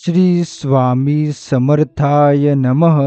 श्री स्वामी समर्थाय नमः.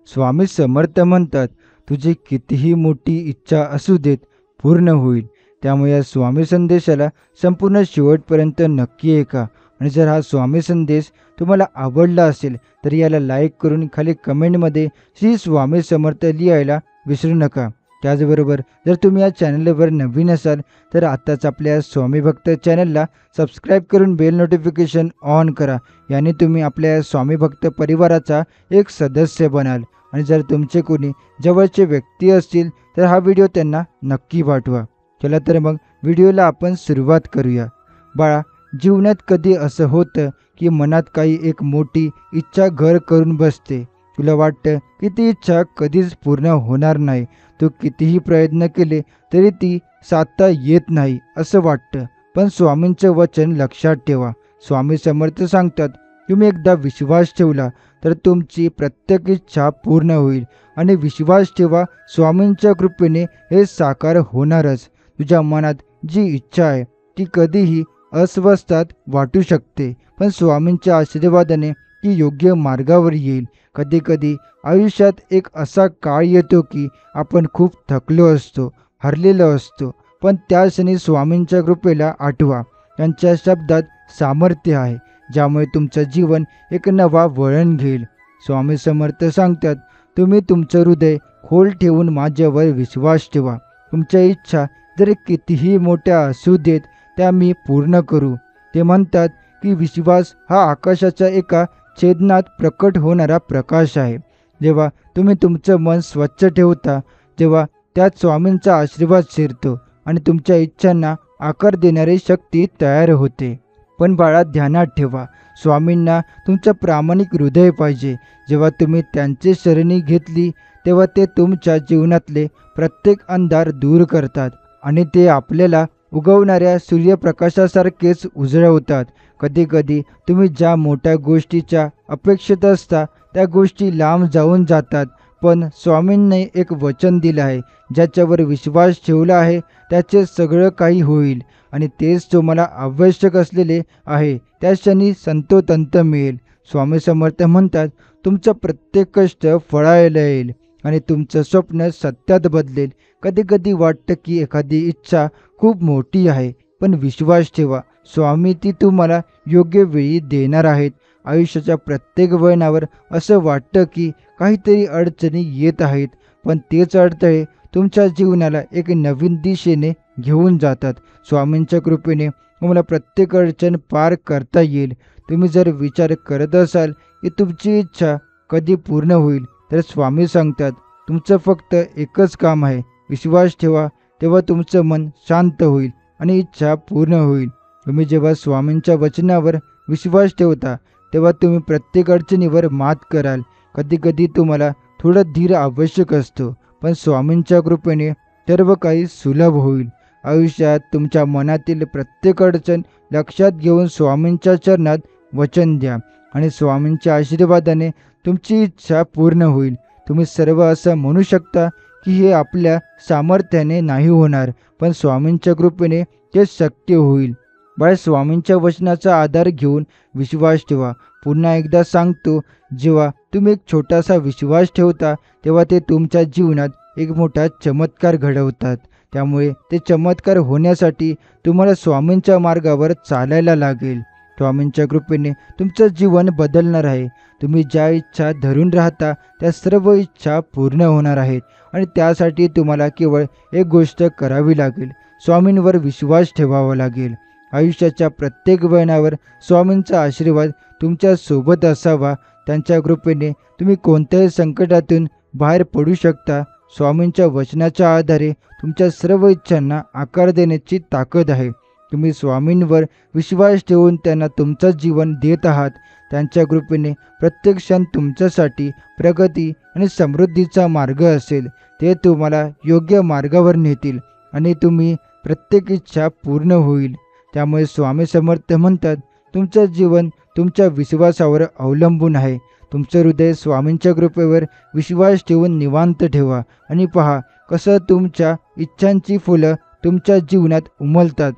स्वामी समर्थ म्हणतात, तुझी कितीही मोठी इच्छा असू देत, पूर्ण होईल. त्यामुळे या स्वामी संदेशाला संपूर्ण शेवटपर्यंत नक्की ऐका. आणि जर हा स्वामी संदेश तुम्हाला आवडला असेल तर याला लाईक करून खाली कमेंटमध्ये श्री स्वामी समर्थ लिहायला विसरू नका. त्याचबरोबर जर तुम्ही या चॅनलवर नवीन असाल तर आत्ताच आपल्या स्वामी भक्त चॅनलला सबस्क्राईब करून बेल नोटिफिकेशन ऑन करा. याने तुम्ही आपल्या स्वामी भक्त परिवाराचा एक सदस्य बनाल. आणि जर तुमचे कोणी जवळचे व्यक्ती असतील तर हा व्हिडिओ त्यांना नक्की पाठवा. चला तर मग व्हिडिओला आपण सुरुवात करूया. बाळा, जीवनात कधी असं होतं की मनात काही एक मोठी इच्छा घर करून बसते. तुला वाटतं की ती इच्छा कधीच पूर्ण होणार नाही. तू कितीही प्रयत्न केले तरी ती साधता येत नाही असं वाटतं. पण स्वामींचं वचन लक्षात ठेवा. स्वामी समर्थ सांगतात, तुम्ही एकदा विश्वास ठेवला तर तुमची प्रत्येक इच्छा पूर्ण होईल. आणि विश्वास ठेवा, स्वामींच्या कृपेने हे साकार होणारच. तुझ्या मनात जी इच्छा आहे ती कधीही अस्वस्थात वाटू शकते, पण स्वामींच्या आशीर्वादाने ती योग्य मार्गावर येईल. कधी कधी आयुष्यात एक असा काळ येतो की आपण खूप थकलो असतो, हरलेलो असतो, पण त्या क्षणी स्वामींच्या कृपेला आठवा. त्यांच्या शब्दात सामर्थ्य आहे, ज्यामुळे तुमचं जीवन एक नवा वळण घेईल. स्वामी समर्थ सांगतात, तुम्ही तुमचं हृदय खोल ठेवून माझ्यावर विश्वास ठेवा. तुमच्या इच्छा जर कितीही मोठ्या असू देत त्या मी पूर्ण करू. ते म्हणतात की विश्वास हा आकाशाच्या एका छेदनात प्रकट होणारा प्रकाश आहे. जेव्हा तुम्ही तुमचं मन स्वच्छ ठेवता तेव्हा त्यात स्वामींचा आशीर्वाद शिरतो आणि तुमच्या इच्छांना आकार देणारी शक्ती तयार होते. पण बाळा, ध्यानात ठेवा, स्वामींना तुमचं प्रामाणिक हृदय पाहिजे. जेव्हा तुम्ही त्यांचे शरणी घेतली तेव्हा ते तुमच्या जीवनातले प्रत्येक अंधार दूर करतात आणि ते आपल्याला उगवणाऱ्या सूर्यप्रकाशासारखेच उजळवतात. कधी कधी तुम्ही ज्या मोठ्या गोष्टीच्या अपेक्षित असता त्या गोष्टी लांब जाऊन जातात, पण स्वामींनी एक वचन दिलं आहे, ज्याच्यावर विश्वास ठेवला आहे त्याचे सगळं काही होईल. आणि तेच तुम्हाला आवश्यक असलेले आहे त्या क्षणी संतोषंत मिळेल. स्वामी समर्थ म्हणतात, तुमचं प्रत्येक कष्ट फळायला येईल आणि तुमचं स्वप्न सत्यात बदलेल. कधी कधी वाटतं की एखादी इच्छा खूप मोठी आहे, पण विश्वास ठेवा, स्वामी ती तुम्हाला योग्य वेळी देणार आहेत. आयुष्याच्या प्रत्येक वळणावर असं वाटतं की काहीतरी अडचणी येत आहेत, पण तेच अडथळे तुमच्या जीवनाला एक नवीन दिशेने घेऊन जातात. स्वामींच्या कृपेने तुम्हाला प्रत्येक अडचण पार करता येईल. तुम्ही जर विचार करत असाल की तुमची इच्छा कधी पूर्ण होईल, तर स्वामी सांगतात, तुमचं फक्त एकच काम आहे, विश्वास ठेवा. तेव्हा तुमचं मन शांत होईल आणि इच्छा पूर्ण होईल. तुम्ही जेव्हा स्वामींच्या वचनावर विश्वास ठेवता तेव्हा तुम्ही प्रत्येक अडचणीवर मात कराल. कधी कधी तुम्हाला थोडं धीर आवश्यक असतो, पण स्वामींच्या कृपेने सर्व काही सुलभ होईल. आयुष्यात तुमच्या मनातील प्रत्येक अडचण लक्षात घेऊन स्वामींच्या चरणात वचन द्या आणि स्वामींच्या आशीर्वादाने तुमची इच्छा पूर्ण होईल. तुम्ही सर्व असं म्हणू शकता की हे आपल्या सामर्थ्याने नाही होणार, पण स्वामींच्या कृपेने ते शक्य होईल. बाळ, स्वामींच्या वचनाचा आधार घेऊन विश्वास ठेवा. पुन्हा एकदा सांगतो, जेव्हा तुम्ही एक छोटासा विश्वास ठेवता तेव्हा ते तुमच्या जीवनात एक मोठा चमत्कार घडवतात. त्यामुळे ते चमत्कार होण्यासाठी तुम्हाला स्वामींच्या मार्गावर चालायला लागेल. स्वामींच्या कृपेने तुमचं जीवन बदलणार आहे. तुम्ही ज्या इच्छा धरून राहता त्या सर्व इच्छा पूर्ण होणार आहेत आणि त्यासाठी तुम्हाला केवळ एक गोष्ट करावी लागेल, स्वामींवर विश्वास ठेवावा लागेल. आयुष्याच्या प्रत्येक वळणावर स्वामींचा आशीर्वाद तुमच्या सोबत असावा. त्यांच्या कृपेने तुम्ही कोणत्याही संकटातून बाहेर पडू शकता. स्वामींच्या वचनाच्या आधारे तुमच्या सर्व इच्छांना आकार देण्याची ताकद आहे. तुम्ही स्वामींवर विश्वास ठेवून त्यांना तुमचं जीवन देत आहात. त्यांच्या कृपेने प्रत्येक क्षण तुमच्यासाठी प्रगती आणि समृद्धीचा मार्ग असेल. ते तुम्हाला योग्य मार्गावर नेतील आणि तुम्ही प्रत्येक इच्छा पूर्ण होईल. त्यामुळे स्वामी समर्थ म्हणतात, तुमचं जीवन तुमच्या विश्वासावर अवलंबून आहे. तुमचं हृदय स्वामींच्या कृपेवर विश्वास ठेवून निवांत ठेवा आणि पहा कसं तुमच्या इच्छांची फुलं तुमच्या जीवनात उमलतात.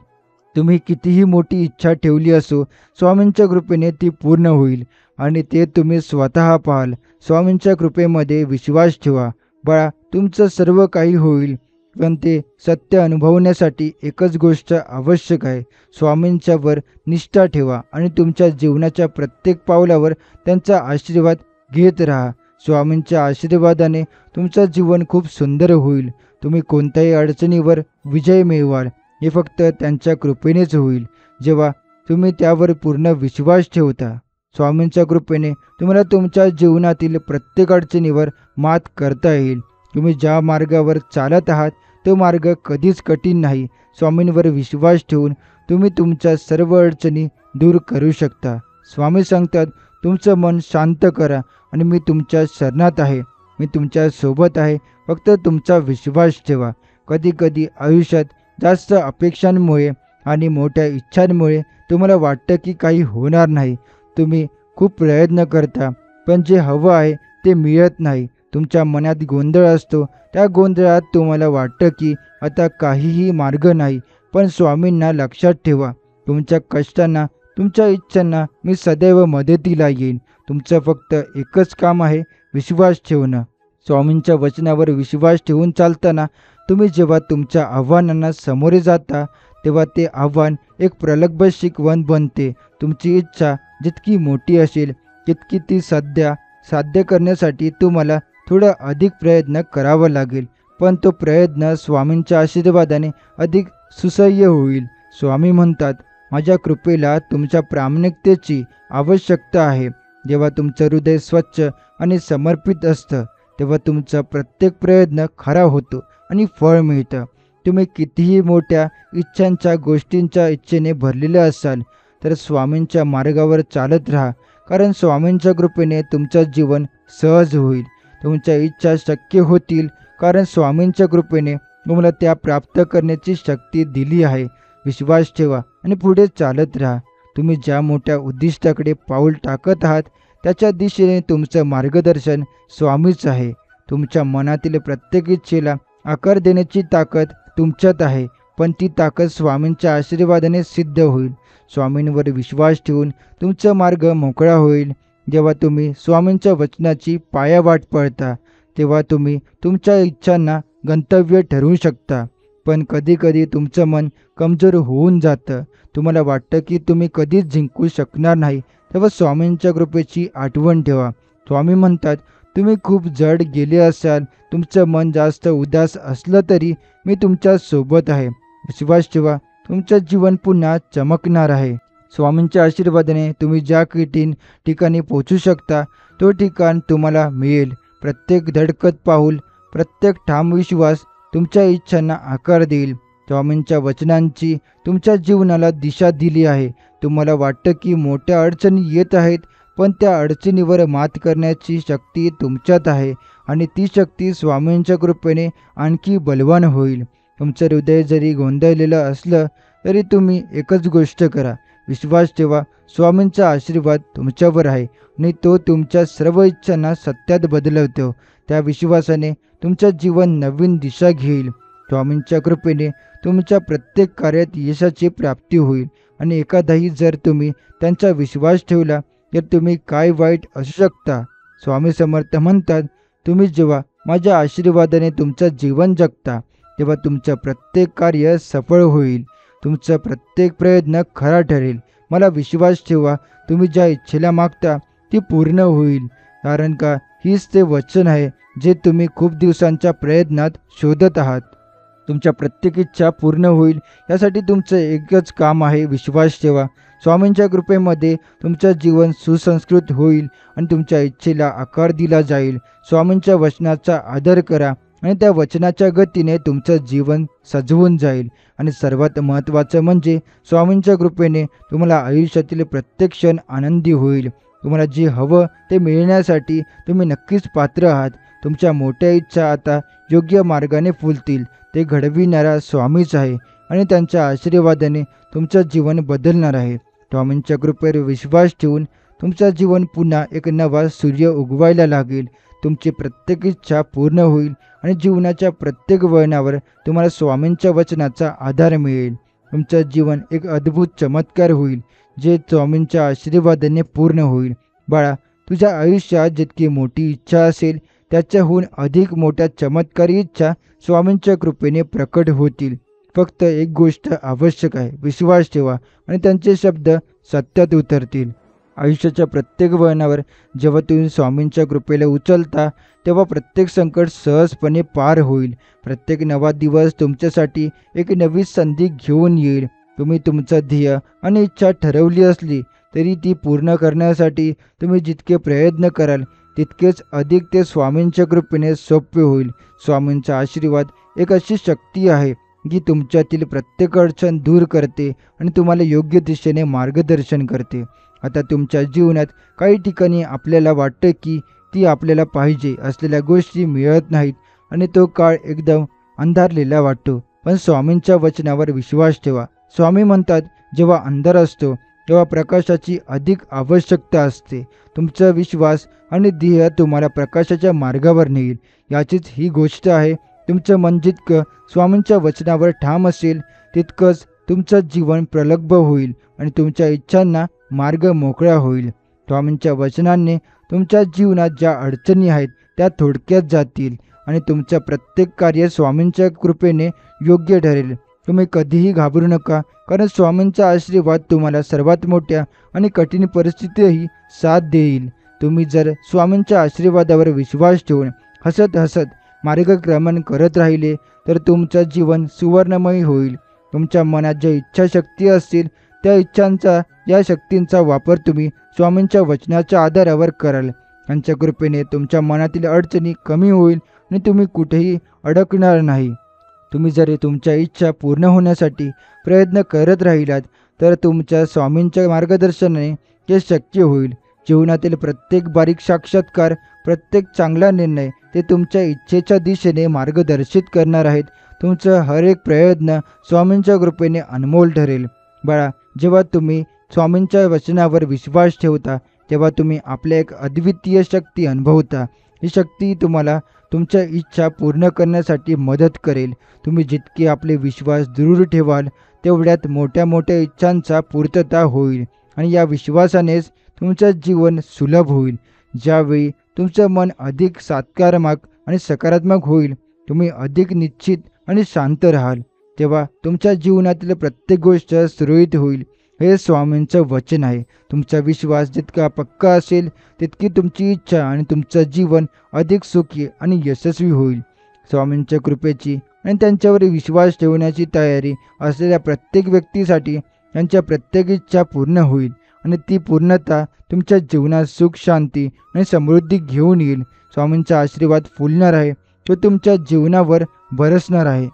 तुम्ही कितीही मोठी इच्छा ठेवली असो, स्वामींच्या कृपेने ती पूर्ण होईल आणि ते तुम्ही स्वतः पाहाल. स्वामींच्या कृपेमध्ये विश्वास ठेवा. बाळा, तुमचं सर्व काही होईल. पण ते सत्य अनुभवण्यासाठी एकच गोष्ट आवश्यक आहे. स्वामींच्यावर निष्ठा ठेवा आणि तुमच्या जीवनाच्या प्रत्येक पावलावर त्यांचा आशीर्वाद घेत राहा. स्वामींच्या आशीर्वादाने तुमचं जीवन खूप सुंदर होईल. तुम्ही कोणत्याही अडचणीवर विजय मिळवाल. हे फक्त त्यांच्या कृपेनेच होईल, जेव्हा तुम्ही त्यावर पूर्ण विश्वास ठेवता. स्वामींच्या कृपेने तुम्हाला तुमच्या जीवनातील प्रत्येक अडचणीवर मात करता येईल. तुम्ही ज्या मार्गावर चालत आहात तो मार्ग कधीच कठीण नाही. स्वामींवर विश्वास ठेवून तुम्ही तुमच्या सर्व अडचणी दूर करू शकता. स्वामी सांगतात, तुमचं मन शांत करा आणि मी तुमच्या शरणात आहे. मी तुमच्या सोबत आहे. फक्त तुमचा विश्वास ठेवा. कधीकधी आयुष्यात जास्त अपेक्षांमुळे आणि मोठ्या इच्छांमुळे तुम्हाला वाटतं की काही होणार नाही. तुम्ही खूप प्रयत्न करता, पण जे हवं आहे ते मिळत नाही. तुमच्या मनात गोंधळ असतो. त्या गोंधळात तुम्हाला वाटतं की आता काहीही मार्ग नाही. पण स्वामींना लक्षात ठेवा, तुमच्या कष्टांना, तुमच्या इच्छांना मी सदैव मदतीला येईन. तुमचं फक्त एकच काम आहे, विश्वास ठेवणं. स्वामींच्या वचनावर विश्वास ठेवून चालताना तुम्ही जेव्हा तुमच्या आव्हानांना सामोरे जाता, तेव्हा ते आव्हान एक प्रगल्भ शिकवण बनते. तुमची इच्छा जितकी मोठी असेल तितकी ती साध्य करण्यासाठी तुम्हाला थोडा अधिक प्रयत्न करावा लागेल. पण तो प्रयत्न स्वामींच्या आशीर्वादाने अधिक सुसह्य होईल. स्वामी म्हणतात, माझ्या कृपेला तुमच्या प्रामाणिकतेची आवश्यकता आहे. जेव्हा तुमचं हृदय स्वच्छ आणि समर्पित असतं, तेव्हा तुमचा प्रत्येक प्रयत्न खरा होतो आणि फळ मिळतं. तुम्ही कितीही मोठ्या इच्छांच्या गोष्टींच्या इच्छेने भरलेले असाल तर स्वामींच्या मार्गावर चालत राहा. कारण स्वामींच्या कृपेने तुमचं जीवन सहज होईल. तुमच्या इच्छा शक्य होतील कारण स्वामींच्या कृपेने तुम्हाला त्या प्राप्त करण्याची शक्ती दिली आहे. विश्वास ठेवा आणि पुढे चालत राहा. तुम्ही ज्या मोठ्या उद्दिष्टाकडे पाऊल टाकत आहात त्याच्या दिशेने तुमचं मार्गदर्शन स्वामीच आहे. तुमच्या मनातील प्रत्येक इच्छेला आकार देण्याची ताकद तुमच्यात आहे, पण ती ताकद स्वामींच्या आशीर्वादाने सिद्ध होईल. स्वामींवर विश्वास ठेवून तुमचा मार्ग मोकळा होईल. जेव्हा तुम्ही स्वामींच्या वचनाची पायावाट पळता, तेव्हा तुम्ही तुमच्या इच्छांना गंतव्य ठरवू शकता. पण कधीकधी तुमचं मन कमजोर होऊन जातं. तुम्हाला वाटतं की तुम्ही कधीच जिंकू शकणार नाही. तेव्हा स्वामींच्या कृपेची आठवण ठेवा. स्वामी म्हणतात, तुम्ही खूप जड गेले असाल, तुमचं मन जास्त उदास असलं तरी मी तुमच्या सोबत आहे. विश्वास ठेवा, तुमचं जीवन पुन्हा चमकणार आहे. स्वामींच्या आशीर्वादाने तुम्ही ज्या कठीण ठिकाणी पोहोचू शकता तो ठिकाण तुम्हाला मिळेल. प्रत्येक धडकत पाऊल, प्रत्येक ठाम विश्वास तुमच्या इच्छांना आकार देईल. स्वामींच्या वचनांची तुमच्या जीवनाला दिशा दिली आहे. तुम्हाला वाटतं की मोठ्या अडचणी येत आहेत, पण त्या अडचणीवर मात करण्याची शक्ती तुमच्यात आहे आणि ती शक्ती स्वामींच्या कृपेने आणखी बलवान होईल. तुमचं हृदय जरी गोंधळलेलं असलं तरी तुम्ही एकच गोष्ट करा, विश्वास ठेवा. स्वामींचा आशीर्वाद तुमच्यावर आहे आणि तो तुमच्या सर्व इच्छांना सत्यात बदलवतो. त्या विश्वासाने तुमचं जीवन नवीन दिशा घेईल. स्वामींच्या कृपेने तुमच्या प्रत्येक कार्यात यशाची प्राप्ती होईल आणि एखादाही जर तुम्ही त्यांचा विश्वास ठेवला तर तुम्ही काय वाईट असू शकता. स्वामी समर्थ म्हणतात, तुम्ही जेव्हा माझ्या आशीर्वादाने तुमचं जीवन जगता तेव्हा तुमचं प्रत्येक कार्य सफळ होईल. तुमचा प्रत्येक प्रयत्न खरा ठरेल. मला विश्वास ठेवा, तुम्ही ज्या इच्छेला मागता ती पूर्ण होईल. कारण का हीच ते वचन आहे जे तुम्ही खूप दिवसांच्या प्रयत्नात शोधत आहात. तुमच्या प्रत्येक इच्छा पूर्ण होईल यासाठी तुमचं एकच काम आहे, विश्वास ठेवा. स्वामींच्या कृपेमध्ये तुमचं जीवन सुसंस्कृत होईल आणि तुमच्या इच्छेला आकार दिला जाईल. स्वामींच्या वचनाचा आदर करा आणि त्या वचनाच्या गतीने तुमचं जीवन सजवून जाईल. आणि सर्वात महत्त्वाचं म्हणजे स्वामींच्या कृपेने तुम्हाला आयुष्यातील प्रत्येक क्षण आनंदी होईल. तुम्हाला जे हवं ते मिळण्यासाठी तुम्ही नक्कीच पात्र आहात. तुमच्या मोठ्या इच्छा आता योग्य मार्गाने फुलतील. ते घडविणारा स्वामीच आहे आणि त्यांच्या आशीर्वादाने तुमचं जीवन बदलणार आहे. स्वामींच्या कृपेवर विश्वास ठेवून तुमचं जीवन पुन्हा एक नवा सूर्य उगवायला लागेल. तुमची प्रत्येक इच्छा पूर्ण होईल आणि जीवनाच्या प्रत्येक वळणावर तुम्हाला स्वामींच्या वचनाचा आधार मिळेल. तुमचं जीवन एक अद्भुत चमत्कार होईल, जे स्वामींच्या आशीर्वादाने पूर्ण होईल. बाळा, तुझ्या आयुष्यात जितकी मोठी इच्छा असेल त्याच्याहून अधिक मोठ्या चमत्कारी इच्छा स्वामींच्या कृपेने प्रकट होतील. फक्त एक गोष्ट आवश्यक आहे, विश्वास ठेवा आणि त्यांचे शब्द सत्यात उतरतील. आयुष्याच्या प्रत्येक वळणावर जेव्हा तुम्ही स्वामींच्या कृपेला उचलता, तेव्हा प्रत्येक संकट सहजपणे पार होईल. प्रत्येक नवा दिवस तुमच्यासाठी एक नवी संधी घेऊन येईल. तुम्ही तुमचं ध्येय आणि इच्छा ठरवली असली तरी ती पूर्ण करण्यासाठी तुम्ही जितके प्रयत्न कराल तितकेच अधिक ते स्वामींच्या कृपेने सोपे होईल. स्वामींचा आशीर्वाद एक अशी शक्ती आहे जी तुमच्यातील प्रत्येक अडचण दूर करते आणि तुम्हाला योग्य दिशेने मार्गदर्शन करते. आता तुमच्या जीवनात काही ठिकाणी आपल्याला वाटतं की ती आपल्याला पाहिजे असलेल्या गोष्टी मिळत नाहीत आणि तो काळ एकदम अंधारलेला वाटतो. पण स्वामींच्या वचनावर विश्वास ठेवा. स्वामी म्हणतात, जेव्हा अंधार असतो तेव्हा प्रकाशाची अधिक आवश्यकता असते. तुमचा विश्वास आणि ध्येय तुम्हाला प्रकाशाच्या मार्गावर नेईल. याचीच ही गोष्ट आहे. तुमचं मन जितकं स्वामींच्या वचनावर ठाम असेल तितकंच तुमचं जीवन प्रगल्भ होईल आणि तुमच्या इच्छांना मार्ग मोकळा होईल. स्वामींच्या वचनांनी तुमच्या जीवनात ज्या अडचणी आहेत त्या थोडक्यात जातील आणि तुमचं प्रत्येक कार्य स्वामींच्या कृपेने योग्य ठरेल. तुम्ही कधीही घाबरू नका, कारण स्वामींचा आशीर्वाद तुम्हाला सर्वात मोठ्या आणि कठीण परिस्थितीतही साथ देईल. तुम्ही जर स्वामींच्या आशीर्वादावर विश्वास ठेवून हसत हसत मार्गक्रमण करत राहिले तर तुमचं जीवन सुवर्णमय होईल. तुमच्या मनात ज्या इच्छाशक्ती असतील त्या इच्छांचा, या शक्तींचा वापर तुम्ही स्वामींच्या वचनाच्या आधारावर कराल. त्यांच्या कृपेने तुमच्या मनातील अडचणी कमी होईल आणि तुम्ही कुठेही अडकणार नाही. तुम्ही जर तुमच्या इच्छा पूर्ण होण्यासाठी प्रयत्न करत राहिलात तर तुमच्या स्वामींच्या मार्गदर्शनाने हे शक्य होईल. जीवनातील प्रत्येक बारीक साक्षात्कार, प्रत्येक चांगला निर्णय ते तुमच्या इच्छेच्या दिशेने मार्गदर्शित करणार आहेत. तुमचा हर एक प्रयत्न स्वामींच्या कृपेने अनमोल ठरेल. बाळा, जेव्हा तुम्ही स्वामींच्या वचनावर विश्वास ठेवता तेव्हा तुम्ही आपल्या एक अद्वितीय शक्ती अनुभवता. ही शक्ती तुम्हाला तुमच्या इच्छा पूर्ण करण्यासाठी मदत करेल. तुम्ही जितके आपले विश्वास दृढ ठेवाल तेवढ्यात मोठ्या मोठ्या इच्छांचा पूर्तता होईल आणि या विश्वासानेच तुमचं जीवन सुलभ होईल. ज्यावेळी तुमचं मन अधिक सकारात्मक आणि सकारात्मक होईल, तुम्ही अधिक निश्चित आणि शांत राहाल, तेव्हा तुमच्या जीवनातील प्रत्येक गोष्ट सुरळीत होईल. हे स्वामींचं वचन आहे. तुमचा विश्वास जितका पक्का असेल तितकी तुमची इच्छा आणि तुमचं जीवन अधिक सुखी आणि यशस्वी होईल. स्वामींच्या कृपेची आणि त्यांच्यावर विश्वास ठेवण्याची तयारी असलेल्या प्रत्येक व्यक्तीसाठी त्यांच्या प्रत्येक इच्छा पूर्ण होईल आणि ती पूर्णता तुमच्या जीवनात सुख, शांती आणि समृद्धी घेऊन येईल. स्वामींचा आशीर्वाद फुलणार आहे, तो तुमच्या जीवनावर बरसणार आहे.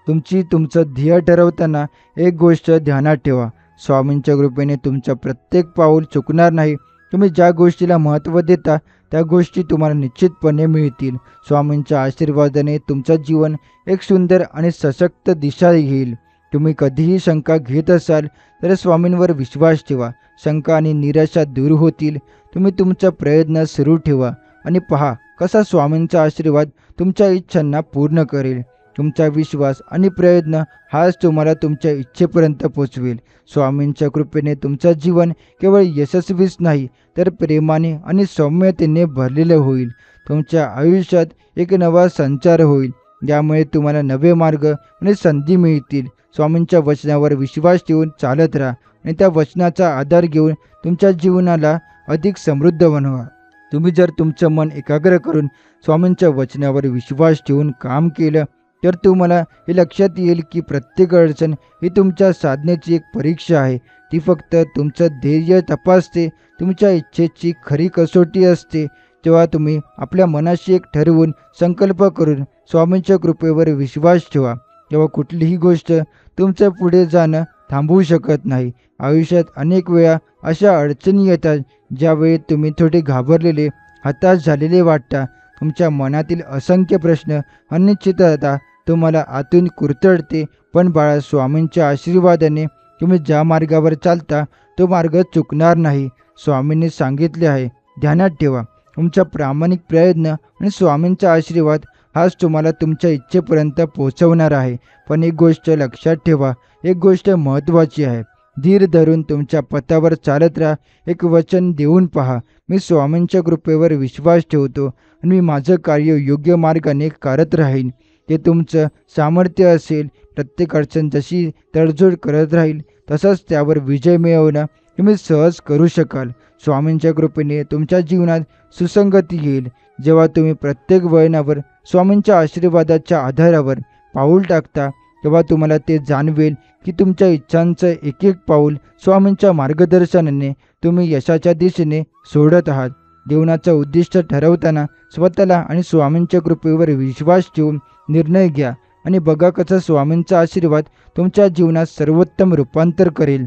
तुमचं ध्येय ठरवताना एक गोष्ट ध्यानात ठेवा, स्वामींच्या कृपेने तुमचं प्रत्येक पाऊल चुकणार नाही. तुम्ही ज्या गोष्टीला महत्त्व देता त्या गोष्टी तुम्हाला निश्चितपणे मिळतील. स्वामींच्या आशीर्वादाने तुमचं जीवन एक सुंदर आणि सशक्त दिशा घेईल. तुम्ही कधीही शंका घेत असाल तर स्वामींवर विश्वास ठेवा. शंका आणि निराशा दूर होतील. तुम्ही तुमचा प्रयत्न सुरू ठेवा आणि पहा कसा स्वामींचा आशीर्वाद तुमच्या इच्छांना पूर्ण करेल. तुमचा विश्वास आणि प्रयत्न हाच तुम्हाला तुमच्या इच्छेपर्यंत पोचवेल. स्वामींच्या कृपेने तुमचं जीवन केवळ यशस्वीच नाही तर प्रेमाने आणि सौम्यतेने भरलेलं होईल. तुमच्या आयुष्यात एक नवा संचार होईल, ज्यामुळे तुम्हाला नवे मार्ग आणि संधी मिळतील. स्वामींच्या वचनावर विश्वास ठेवून चालत राहा आणि त्या वचनाचा आधार घेऊन तुमच्या जीवनाला अधिक समृद्ध बनवा. तुम्ही जर तुमचं मन एकाग्र करून स्वामींच्या वचनावर विश्वास ठेवून काम केलं तर तुम्हाला हे लक्षात येईल की प्रत्येक अडचण ही तुमच्या साधनेची एक परीक्षा आहे. ती फक्त तुमचं ध्येय तपासते. तुमच्या इच्छेची खरी कसोटी असते. तेव्हा तुम्ही आपल्या मनाशी एक ठरवून संकल्प करून स्वामींच्या कृपेवर विश्वास ठेवा, तेव्हा कुठलीही गोष्ट तुमचं पुढे जाणं थांबवू शकत नाही. आयुष्यात अनेक वेळा अशा अडचणी येतात ज्यावेळी तुम्ही थोडे घाबरलेले, हताश झालेले वाटता. तुमच्या मनातील असंख्य प्रश्न, अनिश्चितता तुम्हाला आतून कुरतडते. पण बाळा, स्वामींच्या आशीर्वादाने तुम्ही ज्या मार्गावर चालता तो मार्ग चुकणार नाही. स्वामींनी सांगितले आहे, ध्यानात ठेवा, तुमचा प्रामाणिक प्रयत्न आणि स्वामींचा आशीर्वाद हाच तुम्हाला तुमच्या इच्छेपर्यंत पोहोचवणार आहे. पण एक गोष्ट लक्षात ठेवा, एक गोष्ट महत्त्वाची आहे. धीर धरून तुमच्या पथावर चालत राहा. एक वचन देऊन पहा, मी स्वामींच्या कृपेवर विश्वास ठेवतो आणि मी माझं कार्य योग्य मार्गाने करत राहीन. ते तुमचं सामर्थ्य असेल. प्रत्येक अडचण जशी तडजोड करत राहील तसंच त्यावर विजय मिळवणं तुम्ही सहज करू शकाल. स्वामींच्या कृपेने तुमच्या जीवनात सुसंगती येईल. जेव्हा तुम्ही प्रत्येक वळणावर स्वामींच्या आशीर्वादाच्या आधारावर पाऊल टाकता तेव्हा तुम्हाला ते जाणवेल की तुमच्या इच्छांचं एक एक पाऊल स्वामींच्या मार्गदर्शनाने तुम्ही यशाच्या दिशेने सोडत आहात. जीवनाचं उद्दिष्ट ठरवताना स्वतःला आणि स्वामींच्या कृपेवर विश्वास ठेवून निर्णय घ्या आणि बघा कसा स्वामींचा आशीर्वाद तुमच्या जीवनात सर्वोत्तम रूपांतर करेल.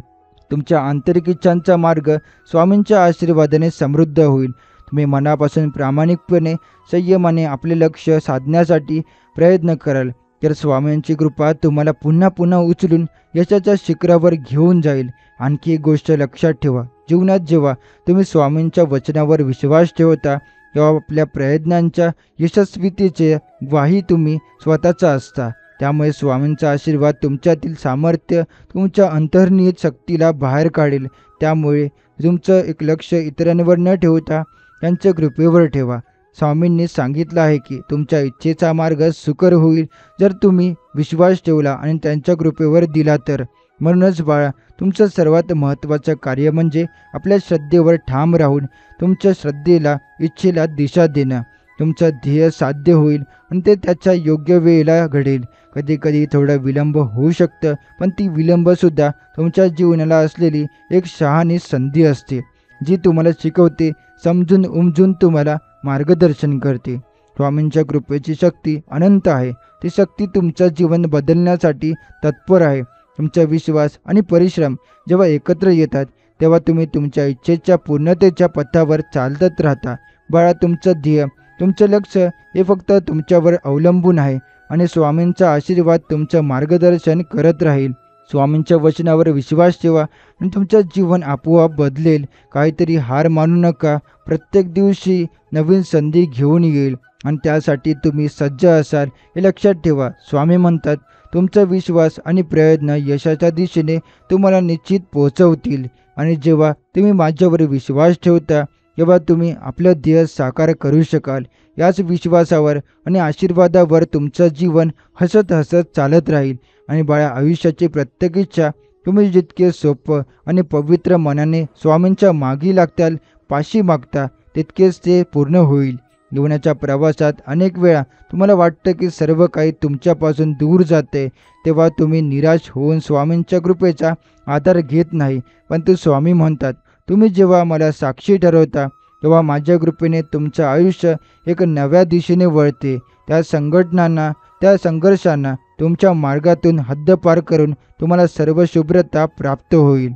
तुमच्या आंतरिक इच्छांचा मार्ग स्वामींच्या आशीर्वादाने समृद्ध होईल. तुम्ही मनापासून प्रामाणिकपणे संयमाने आपले लक्ष साधण्यासाठी प्रयत्न कराल तर स्वामींची कृपा तुम्हाला पुन्हा पुन्हा उचलून यशाच्या शिखरावर घेऊन जाईल. आणखी एक गोष्ट लक्षात ठेवा, जीवनात जेव्हा तुम्ही स्वामींच्या वचनावर विश्वास ठेवता तेव्हा आपल्या प्रयत्नांच्या यशस्वीतेचे ग्वाही तुम्ही स्वतःचा असता. त्यामुळे स्वामींचा आशीर्वाद तुमच्यातील सामर्थ्य तुमच्या अंतर्निहित शक्तीला बाहेर काढेल. त्यामुळे तुमचं एक लक्ष इतरांवर न ठेवता त्यांच्या कृपेवर ठेवा. स्वामींनी सांगितलं आहे की तुमच्या इच्छेचा मार्ग सुकर होईल जर तुम्ही विश्वास ठेवला आणि त्यांच्या कृपेवर दिला तर. म्हणूनच बाळा, तुमचं सर्वात महत्त्वाचं कार्य म्हणजे आपल्या श्रद्धेवर ठाम राहून तुमच्या श्रद्धेला इच्छेला दिशा देणं. तुमचं ध्येय साध्य होईल आणि ते त्याच्या योग्य वेळेला घडेल. कधी कधी थोडा विलंब होऊ शकतं, पण ती विलंबसुद्धा तुमच्या जीवनाला असलेली एक शहाणी संधी असते जी तुम्हाला शिकवते, समजून उमजून तुम्हाला मार्गदर्शन करते. स्वामींच्या कृपेची शक्ती अनंत आहे. ती शक्ती तुमचं जीवन बदलण्यासाठी तत्पर आहे. तुमचा विश्वास आणि परिश्रम जेव्हा एकत्र येतात तेव्हा तुम्ही तुमच्या इच्छेच्या पूर्णतेच्या पथावर चालत राहता. बाळा, तुमचं ध्येय, तुमचं लक्ष हे फक्त तुमच्यावर अवलंबून आहे आणि स्वामींचा आशीर्वाद तुमचं मार्गदर्शन करत राहील. स्वामींच्या वचनावर विश्वास ठेवा आणि तुमचं जीवन आपोआप बदलेल. काहीतरी हार मानू नका. प्रत्येक दिवशी नवीन संधी घेऊन येईल आणि त्यासाठी तुम्ही सज्ज असाल हे लक्षात ठेवा. स्वामी म्हणतात, तुमचा विश्वास आणि प्रयत्न यशाच्या दिशेने तुम्हाला निश्चित पोहोचवतील. आणि जेव्हा तुम्ही माझ्यावर विश्वास ठेवता तेव्हा तुम्ही आपलं ध्येय साकार करू शकाल. याच विश्वासावर आणि आशीर्वादावर तुमचं जीवन हसत हसत चालत राहील. आणि बाळा, आयुष्याची प्रत्येक इच्छा तुम्ही जितके सोपं आणि पवित्र मनाने स्वामींच्या मागी लागताल, पाशी मागता, तितकेच ते पूर्ण होईल. जीवनाच्या प्रवासात अनेक वेळा तुम्हाला वाटतं की सर्व काही तुमच्यापासून दूर जाते. तेव्हा तुम्ही निराश होऊन स्वामींच्या कृपेचा आधार घेत नाही. पण ते स्वामी म्हणतात, तुम्ही जेव्हा मला साक्षी ठरवता तेव्हा माझ्या कृपेने तुमचं आयुष्य एक नव्या दिशेने वळते. त्या संघर्षांना तुमच्या मार्गातून हद्दपार करून तुम्हाला सर्व शुभ्रता प्राप्त होईल.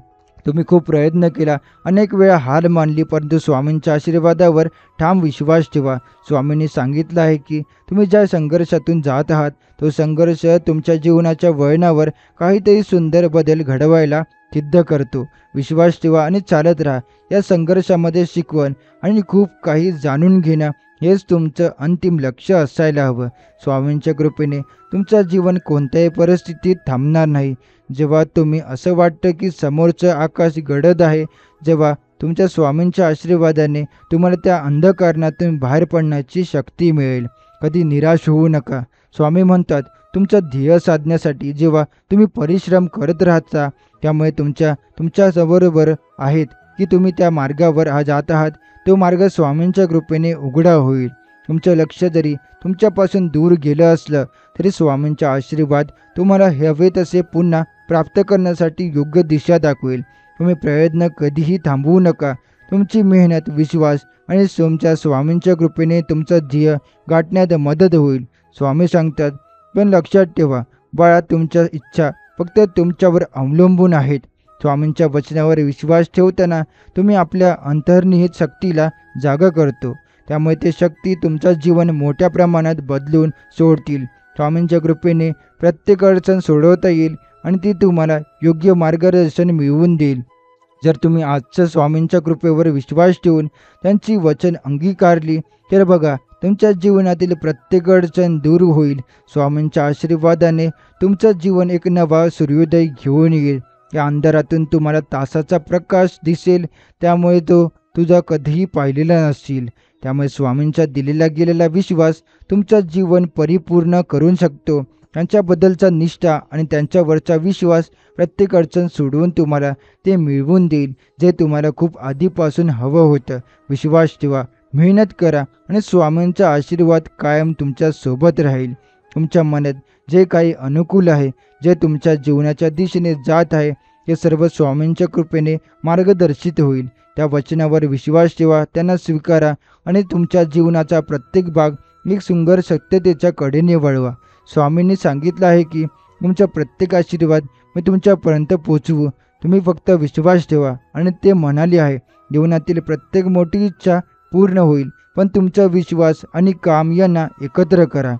तुम्ही खूप प्रयत्न केला, अनेक वेळा हार मानली, परंतु स्वामींच्या आशीर्वादावर ठाम विश्वास ठेवा. स्वामींनी सांगितलं आहे की तुम्ही ज्या संघर्षातून जात आहात तो संघर्ष तुमच्या जीवनाच्या वळणावर काहीतरी सुंदर बदल घडवायला सिद्ध करतो. विश्वास ठेवा आणि चालत राहा. या संघर्षामध्ये शिकवण आणि खूप काही जाणून घेणं हेच तुमचं अंतिम लक्ष्य असायला हवं. स्वामींच्या कृपेने तुमचं जीवन कोणत्याही परिस्थितीत थांबणार नाही. जेव्हा तुम्ही असं वाटतं की समोरचं आकाश गडद आहे, जेव्हा तुमच्या स्वामींच्या आशीर्वादाने तुम्हाला त्या अंधकारातून बाहेर पडण्याची शक्ती मिळेल. कधी निराश होऊ नका. स्वामी म्हणतात, तुमचं ध्येय साधण्यासाठी जेव्हा तुम्ही परिश्रम करत राहता त्यामुळे तुमच्याबरोबर आहेत की तुम्ही त्या मार्गावर जात आहात, तो मार्ग स्वामींच्या कृपेने उघडा होईल. तुमचं लक्ष जरी तुमच्यापासून दूर गेलं असलं तरी स्वामींचा आशीर्वाद तुम्हाला हवे तसे पुन्हा प्राप्त करण्यासाठी योग्य दिशा दाखवेल. तुम्ही प्रयत्न कधीही थांबवू नका. तुमची मेहनत, विश्वास आणि तुमच्या स्वामींच्या कृपेने तुमचं ध्येय गाठण्यात मदत होईल. स्वामी सांगतात, पण लक्षात ठेवा बाळा, तुमच्या इच्छा फक्त तुमच्यावर अवलंबून आहेत. स्वामींच्या वचनावर विश्वास ठेवताना तुम्ही आपल्या अंतर्निहित शक्तीला जागा करतो. त्यामुळे ते शक्ती तुमचं जीवन मोठ्या प्रमाणात बदलून सोडतील. स्वामींच्या कृपेने प्रत्येक अडचण सोडवता येईल आणि ती तुम्हाला योग्य मार्गदर्शन मिळवून देईल. जर तुम्ही आजच्या स्वामींच्या कृपेवर विश्वास ठेवून त्यांची वचन अंगीकारली तर बघा, तुमच्या जीवनातील प्रत्येक अडचण दूर होईल. स्वामींच्या आशीर्वादाने तुमचं जीवन एक नवा सूर्योदय घेऊन येईल. या अंधारातून तुम्हाला तासाचा प्रकाश दिसेल, त्यामुळे तो तुझा कधीही पाहिलेला नसशील. त्यामुळे स्वामींचा दिलेला गेलेला विश्वास तुमचं जीवन परिपूर्ण करू शकतो. त्यांच्याबद्दलचा निष्ठा आणि त्यांच्यावरचा विश्वास प्रत्येक अडचण सोडवून तुम्हाला ते मिळवून देईल, जे तुम्हाला खूप आधीपासून हवं होतं. विश्वास ठेवा, मेहनत करा आणि स्वामींचा आशीर्वाद कायम तुमच्या सोबत राहील. तुमच्या मनात जे काही अनुकूल आहे, जे तुमच्या जीवनाच्या दिशेने जात आहे, ते सर्व स्वामींच्या कृपेने मार्गदर्शित होईल. त्या वचनावर विश्वास ठेवा, त्यांना स्वीकारा आणि तुमच्या जीवनाचा प्रत्येक भाग एक सुंदर सत्यतेच्या कडेने वळवा. स्वामींनी सांगितलं आहे की तुमचा प्रत्येक आशीर्वाद मी तुमच्यापर्यंत पोचवू. तुम्ही फक्त विश्वास ठेवा. आणि ते म्हणाले आहे, जीवनातील प्रत्येक मोठी इच्छा पूर्ण होईल, पण तुमचा विश्वास आणि काम यांना एकत्र करा.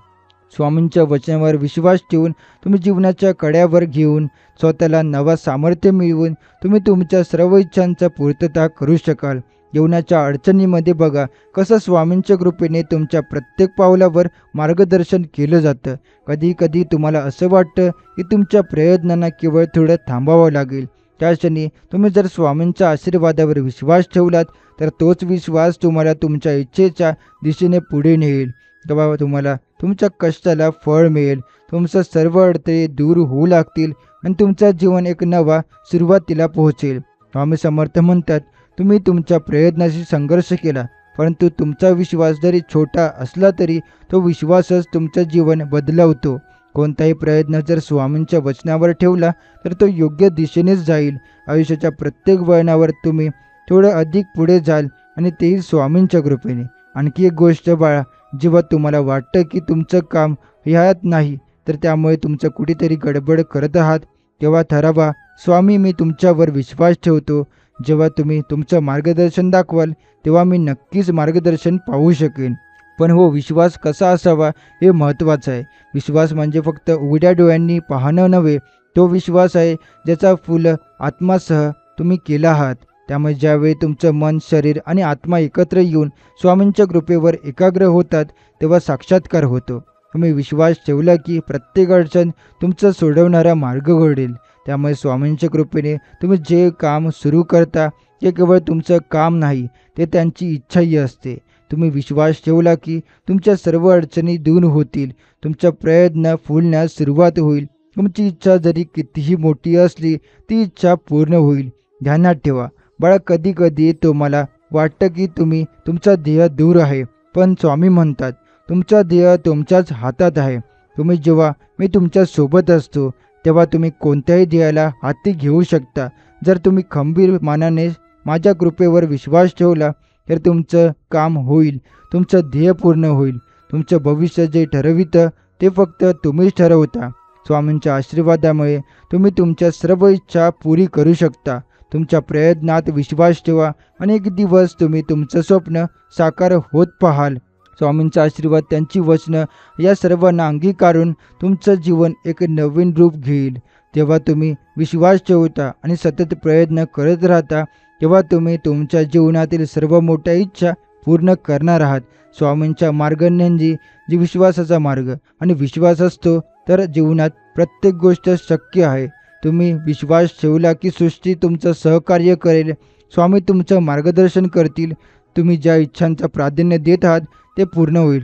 स्वामींच्या वचनावर विश्वास ठेवून तुम्ही जीवनाच्या कड्यावर घेऊन स्वतःला नवा सामर्थ्य मिळवून तुम्ही तुमच्या सर्व इच्छांचा पूर्तता करू शकाल. जीवनाच्या अडचणीमध्ये बघा कसं स्वामींच्या कृपेने तुमच्या प्रत्येक पावलावर मार्गदर्शन केलं जातं. कधी कधी तुम्हाला असं वाटतं की तुमच्या प्रयत्नांना केवळ थोडं थांबावं लागेल. त्या क्षणी तुम्ही जर स्वामींच्या आशीर्वादावर विश्वास ठेवलात तर तोच विश्वास तुम्हाला तुमच्या इच्छेच्या दिशेने पुढे नेईल. तेव्हा तुम्हाला तुमच्या कष्टाला फळ मिळेल. तुमचं सर्व अडथळे दूर होऊ लागतील आणि तुमचं जीवन एक नवा सुरुवातीला पोहोचेल. स्वामी समर्थ म्हणतात, तुम्ही तुमच्या प्रयत्नाशी संघर्ष केला, परंतु तुमचा विश्वास जरी छोटा असला तरी तो विश्वासच तुमचं जीवन बदलवतो. कोणताही प्रयत्न जर स्वामींच्या वचनावर ठेवला तर तो योग्य दिशेनेच जाईल. आयुष्याच्या प्रत्येक वळणावर तुम्ही थोडं अधिक पुढे जाल आणि तेही स्वामींच्या कृपेने. आणखी एक गोष्ट बाळा, जेव्हा तुम्हाला वाटतं की तुमचं काम ह्यात नाही तर त्यामुळे तुमचं कुठेतरी गडबड करत आहात, तेव्हा ठरवा, स्वामी मी तुमच्यावर विश्वास ठेवतो. जेव्हा तुम्ही तुमचं मार्गदर्शन दाखवाल तेव्हा मी नक्कीच मार्गदर्शन पाहू शकेन. पण हो, विश्वास कसा असावा हे महत्त्वाचं आहे. विश्वास म्हणजे फक्त उघड्या डोळ्यांनी पाहणं नव्हे, तो विश्वास आहे ज्याचा फुल आत्मासह तुम्ही केला आहात. त्यामुळे ज्यावेळी तुमचं मन, शरीर आणि आत्मा एकत्र येऊन स्वामींच्या कृपेवर एकाग्र होतात तेव्हा साक्षात्कार होतो. तुम्ही विश्वास ठेवला की प्रत्येक अडचण तुमचं सोडवणारा मार्ग घडेल. त्यामुळे स्वामींच्या कृपेने तुम्ही जे काम सुरू करता ते केवळ तुमचं काम नाही, ते त्यांची इच्छाही असते. तुम्ही विश्वास ठेवला की तुमच्या सर्व अडचणी दूर होतील. तुमचा प्रयत्न फुलण्यास सुरुवात होईल. तुमची इच्छा जरी कितीही मोठी असली ती इच्छा पूर्ण होईल. ध्यानात ठेवा बाळा, कधी कधी तुम्हाला वाटतं की तुमचा ध्येय दूर आहे, पण स्वामी म्हणतात तुमचा ध्येय तुमच्याच हातात आहे. जेव्हा मी तुमच्या सोबत असतो तेव्हा तुम्ही कोणत्याही ध्येयाला हाती घेऊ शकता. जर तुम्ही खंबीर मानाने माझ्या कृपेवर विश्वास ठेवला तर तुमचं काम होईल, तुमचं ध्येय पूर्ण होईल. तुमचं भविष्य जे ठरवितं ते फक्त तुम्हीच ठरवता. स्वामींच्या आशीर्वादामुळे तुम्ही तुमच्या सर्व इच्छा पुरी करू शकता. तुमच्या प्रयत्नात विश्वास ठेवा आणि एक दिवस तुम्ही तुमचं स्वप्न साकार होत पाहाल. स्वामींचा आशीर्वाद, त्यांची वचनं या सर्वांना अंगीकारून तुमचं जीवन एक नवीन रूप घेईल. जेव्हा तुम्ही विश्वास ठेवता आणि सतत प्रयत्न करत राहता तेव्हा तुम्ही तुमच्या जीवनातील सर्व मोठ्या इच्छा पूर्ण करणार आहात. स्वामींच्या मार्ग म्हणजे जी विश्वासाचा मार्ग, आणि विश्वास असतो तर जीवनात प्रत्येक गोष्ट शक्य आहे. तुम्ही विश्वास ठेवला की सृष्टी तुमचं सहकार्य करेल. स्वामी तुमचं मार्गदर्शन करतील. तुम्ही ज्या इच्छांचं प्राधान्य देत आहात ते पूर्ण होईल.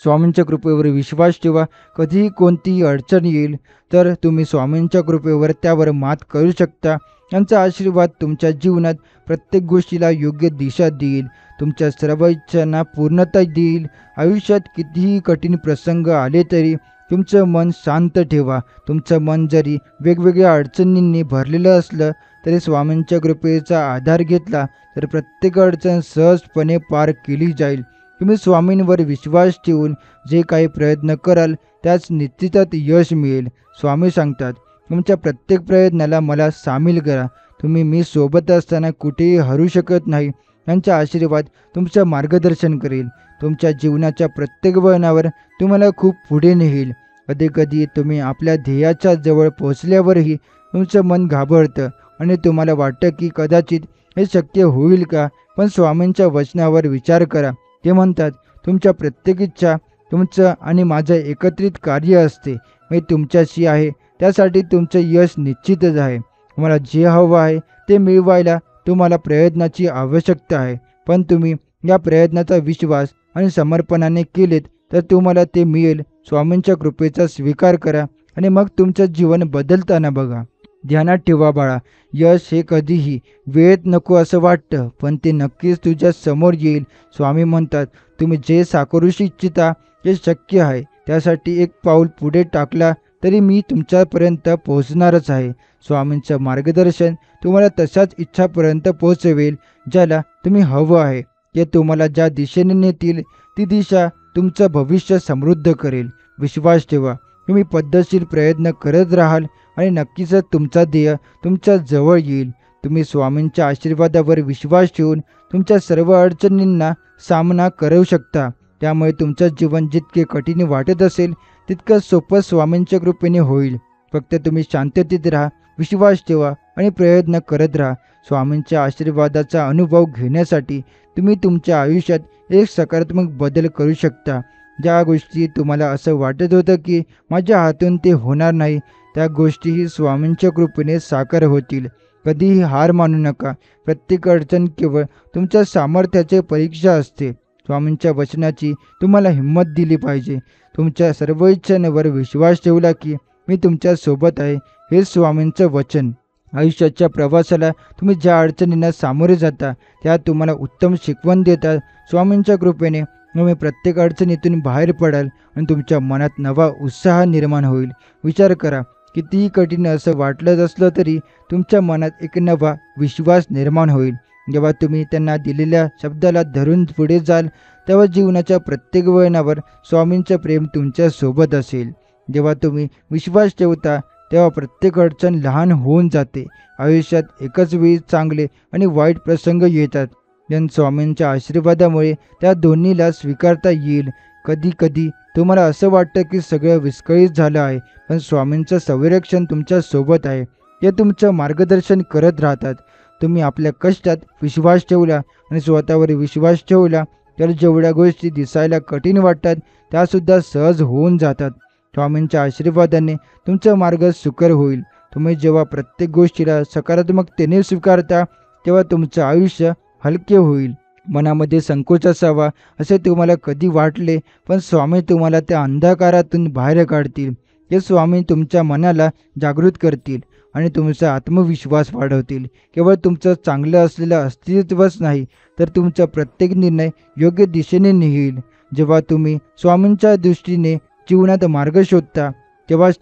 स्वामींच्या कृपेवर विश्वास ठेवा. कधीही कोणतीही अडचण येईल तर तुम्ही स्वामींच्या कृपेवर त्यावर मात करू शकता. त्यांचा आशीर्वाद तुमच्या जीवनात प्रत्येक गोष्टीला योग्य दिशा देईल. तुमच्या सर्व इच्छांना पूर्णता देईल. आयुष्यात कितीही कठीण प्रसंग आले तरी तुमचं मन शांत ठेवा. तुमचं मन जरी वेगवेगळ्या अडचणींनी भरलेलं असलं तरी स्वामींच्या कृपेचा आधार घेतला तर प्रत्येक अडचण सहजपणे पार केली जाईल. तुम्ही स्वामींवर विश्वास ठेवून जे काही प्रयत्न कराल त्याच निश्चितच यश मिळेल. स्वामी सांगतात, तुमच्या प्रत्येक प्रयत्नाला मला सामील करा. मी सोबत असताना कुठेही हरू शकत नाही. त्यांचा आशीर्वाद तुमचं मार्गदर्शन करेल. तुमच्या जीवनाच्या प्रत्येक वळणावर तुम्हाला खूप पुढे नेईल. कधी कधी तुम्ही आपल्या ध्येयाच्या जवळ पोहोचल्यावरही तुमचं मन घाबरतं, आणि तुम्हाला वाटतं की कदाचित हे शक्य होईल का, पण स्वामींच्या वचनावर विचार करा. ते म्हणतात, तुमच्या प्रत्येक इच्छा तुमचं आणि माझं एकत्रित कार्य असते. मी तुमच्याशी आहे, त्यासाठी तुमचं यश निश्चितच आहे. तुम्हाला जे हवं आहे ते मिळवायला तुम्हाला प्रयत्नाची आवश्यकता आहे, पण तुम्ही या प्रयत्नाचा विश्वास आणि समर्पणाने केलेत तर तुम्हाला ते मिळेल. स्वामींच्या कृपेचा स्वीकार करा आणि मग तुमचं जीवन बदलताना बघा. ध्यानात ठेवा बाळा, यश हे कधीही वेळेत नको असं वाटतं, पण ते नक्कीच तुझ्या समोर येईल. स्वामी म्हणतात, तुम्ही जे साकारूशी इच्छिता ते शक्य आहे. त्यासाठी एक पाऊल पुढे टाकला तरी मी तुमच्यापर्यंत पोहोचणारच आहे. स्वामींचं मार्गदर्शन तुम्हाला तशाच इच्छापर्यंत पोहोचवेल ज्याला तुम्ही हवं आहे. ते तुम्हाला ज्या दिशेने नेतील ती दिशा तुमचं भविष्य समृद्ध करेल. विश्वास ठेवा, तुम्ही पद्धतशीर प्रयत्न करत राहाल आणि नक्कीच तुमचा ध्येय तुमच्या जवळ येईल. तुम्ही स्वामींच्या आशीर्वादावर विश्वास ठेवून तुमच्या सर्व अडचणींना सामना करू शकता. त्यामुळे तुमचं जीवन जितके कठीण वाटत असेल तितकं सोपं स्वामींच्या कृपेने होईल. फक्त तुम्ही शांततेत राहा, विश्वास ठेवा आणि प्रयत्न करत राहा. स्वामींच्या आशीर्वादाचा अनुभव घेण्यासाठी तुम्ही तुमच्या आयुष्यात एक सकारात्मक बदल करू शकता. ज्या गोष्टी तुम्हाला असं वाटत होतं की माझ्या हातून ते होणार नाही, त्या गोष्टीही स्वामींच्या कृपेने साकार होतील. कधीही हार मानू नका. प्रत्येक अडचण केवळ तुमच्या सामर्थ्याची परीक्षा असते. स्वामींच्या वचनाची तुम्हाला हिंमत दिली पाहिजे. तुमच्या सर्व इच्छांवर विश्वास ठेवला की मी तुमच्या सोबत आहे, हे स्वामींचं वचन. आयुष्याच्या प्रवासाला तुम्ही ज्या अडचणींना सामोरे जाता त्या तुम्हाला उत्तम शिकवण देतात. स्वामींच्या कृपेने तुम्ही प्रत्येक अडचणीतून बाहेर पडाल आणि तुमच्या मनात नवा उत्साह निर्माण होईल. विचार करा, कितीही कठीण असं वाटलं असलं तरी तुमच्या मनात एक नवा विश्वास निर्माण होईल. जेव्हा तुम्ही त्यांना दिलेल्या शब्दाला धरून पुढे जाल तेव्हा जीवनाच्या प्रत्येक वळणावर स्वामींचं प्रेम तुमच्या सोबत असेल. जेव्हा तुम्ही विश्वास ठेवता तेव्हा प्रत्येक अडचण लहान होऊन जाते. आयुष्यात एकच वेळी चांगले आणि वाईट प्रसंग येतात, पण स्वामींच्या आशीर्वादामुळे त्या दोन्हीला स्वीकारता येईल. कधी कधी तुम्हाला असं वाटतं की सगळं विस्कळीत झालं आहे, पण स्वामींचं संरक्षण तुमच्या सोबत आहे. ते तुमचं मार्गदर्शन करत राहतात. तुम्ही आपल्या कष्टात विश्वास ठेवला आणि स्वतःवर विश्वास ठेवला तर जेवढ्या गोष्टी दिसायला कठीण वाटतात त्यासुद्धा सहज होऊन जातात. स्वामींच्या आशीर्वादाने तुमचा मार्ग सुकर होईल. तुम्ही जेव्हा प्रत्येक गोष्टीला सकारात्मकतेने स्वीकारता तेव्हा तुमचं आयुष्य हलके होईल. मनामध्ये संकोच असावा असे तुम्हाला कधी वाटले, पण स्वामी तुम्हाला त्या अंधकारातून बाहेर काढतील. हे स्वामी तुमच्या मनाला जागृत करतील आणि तुमचा आत्मविश्वास वाढवतील. केवळ तुमचं चांगलं असलेलं अस्तित्वच नाही तर तुमचा प्रत्येक निर्णय योग्य दिशेने नेईल. जेव्हा तुम्ही स्वामींच्या दृष्टीने जीवनात मार्ग शोधता तेव्हाच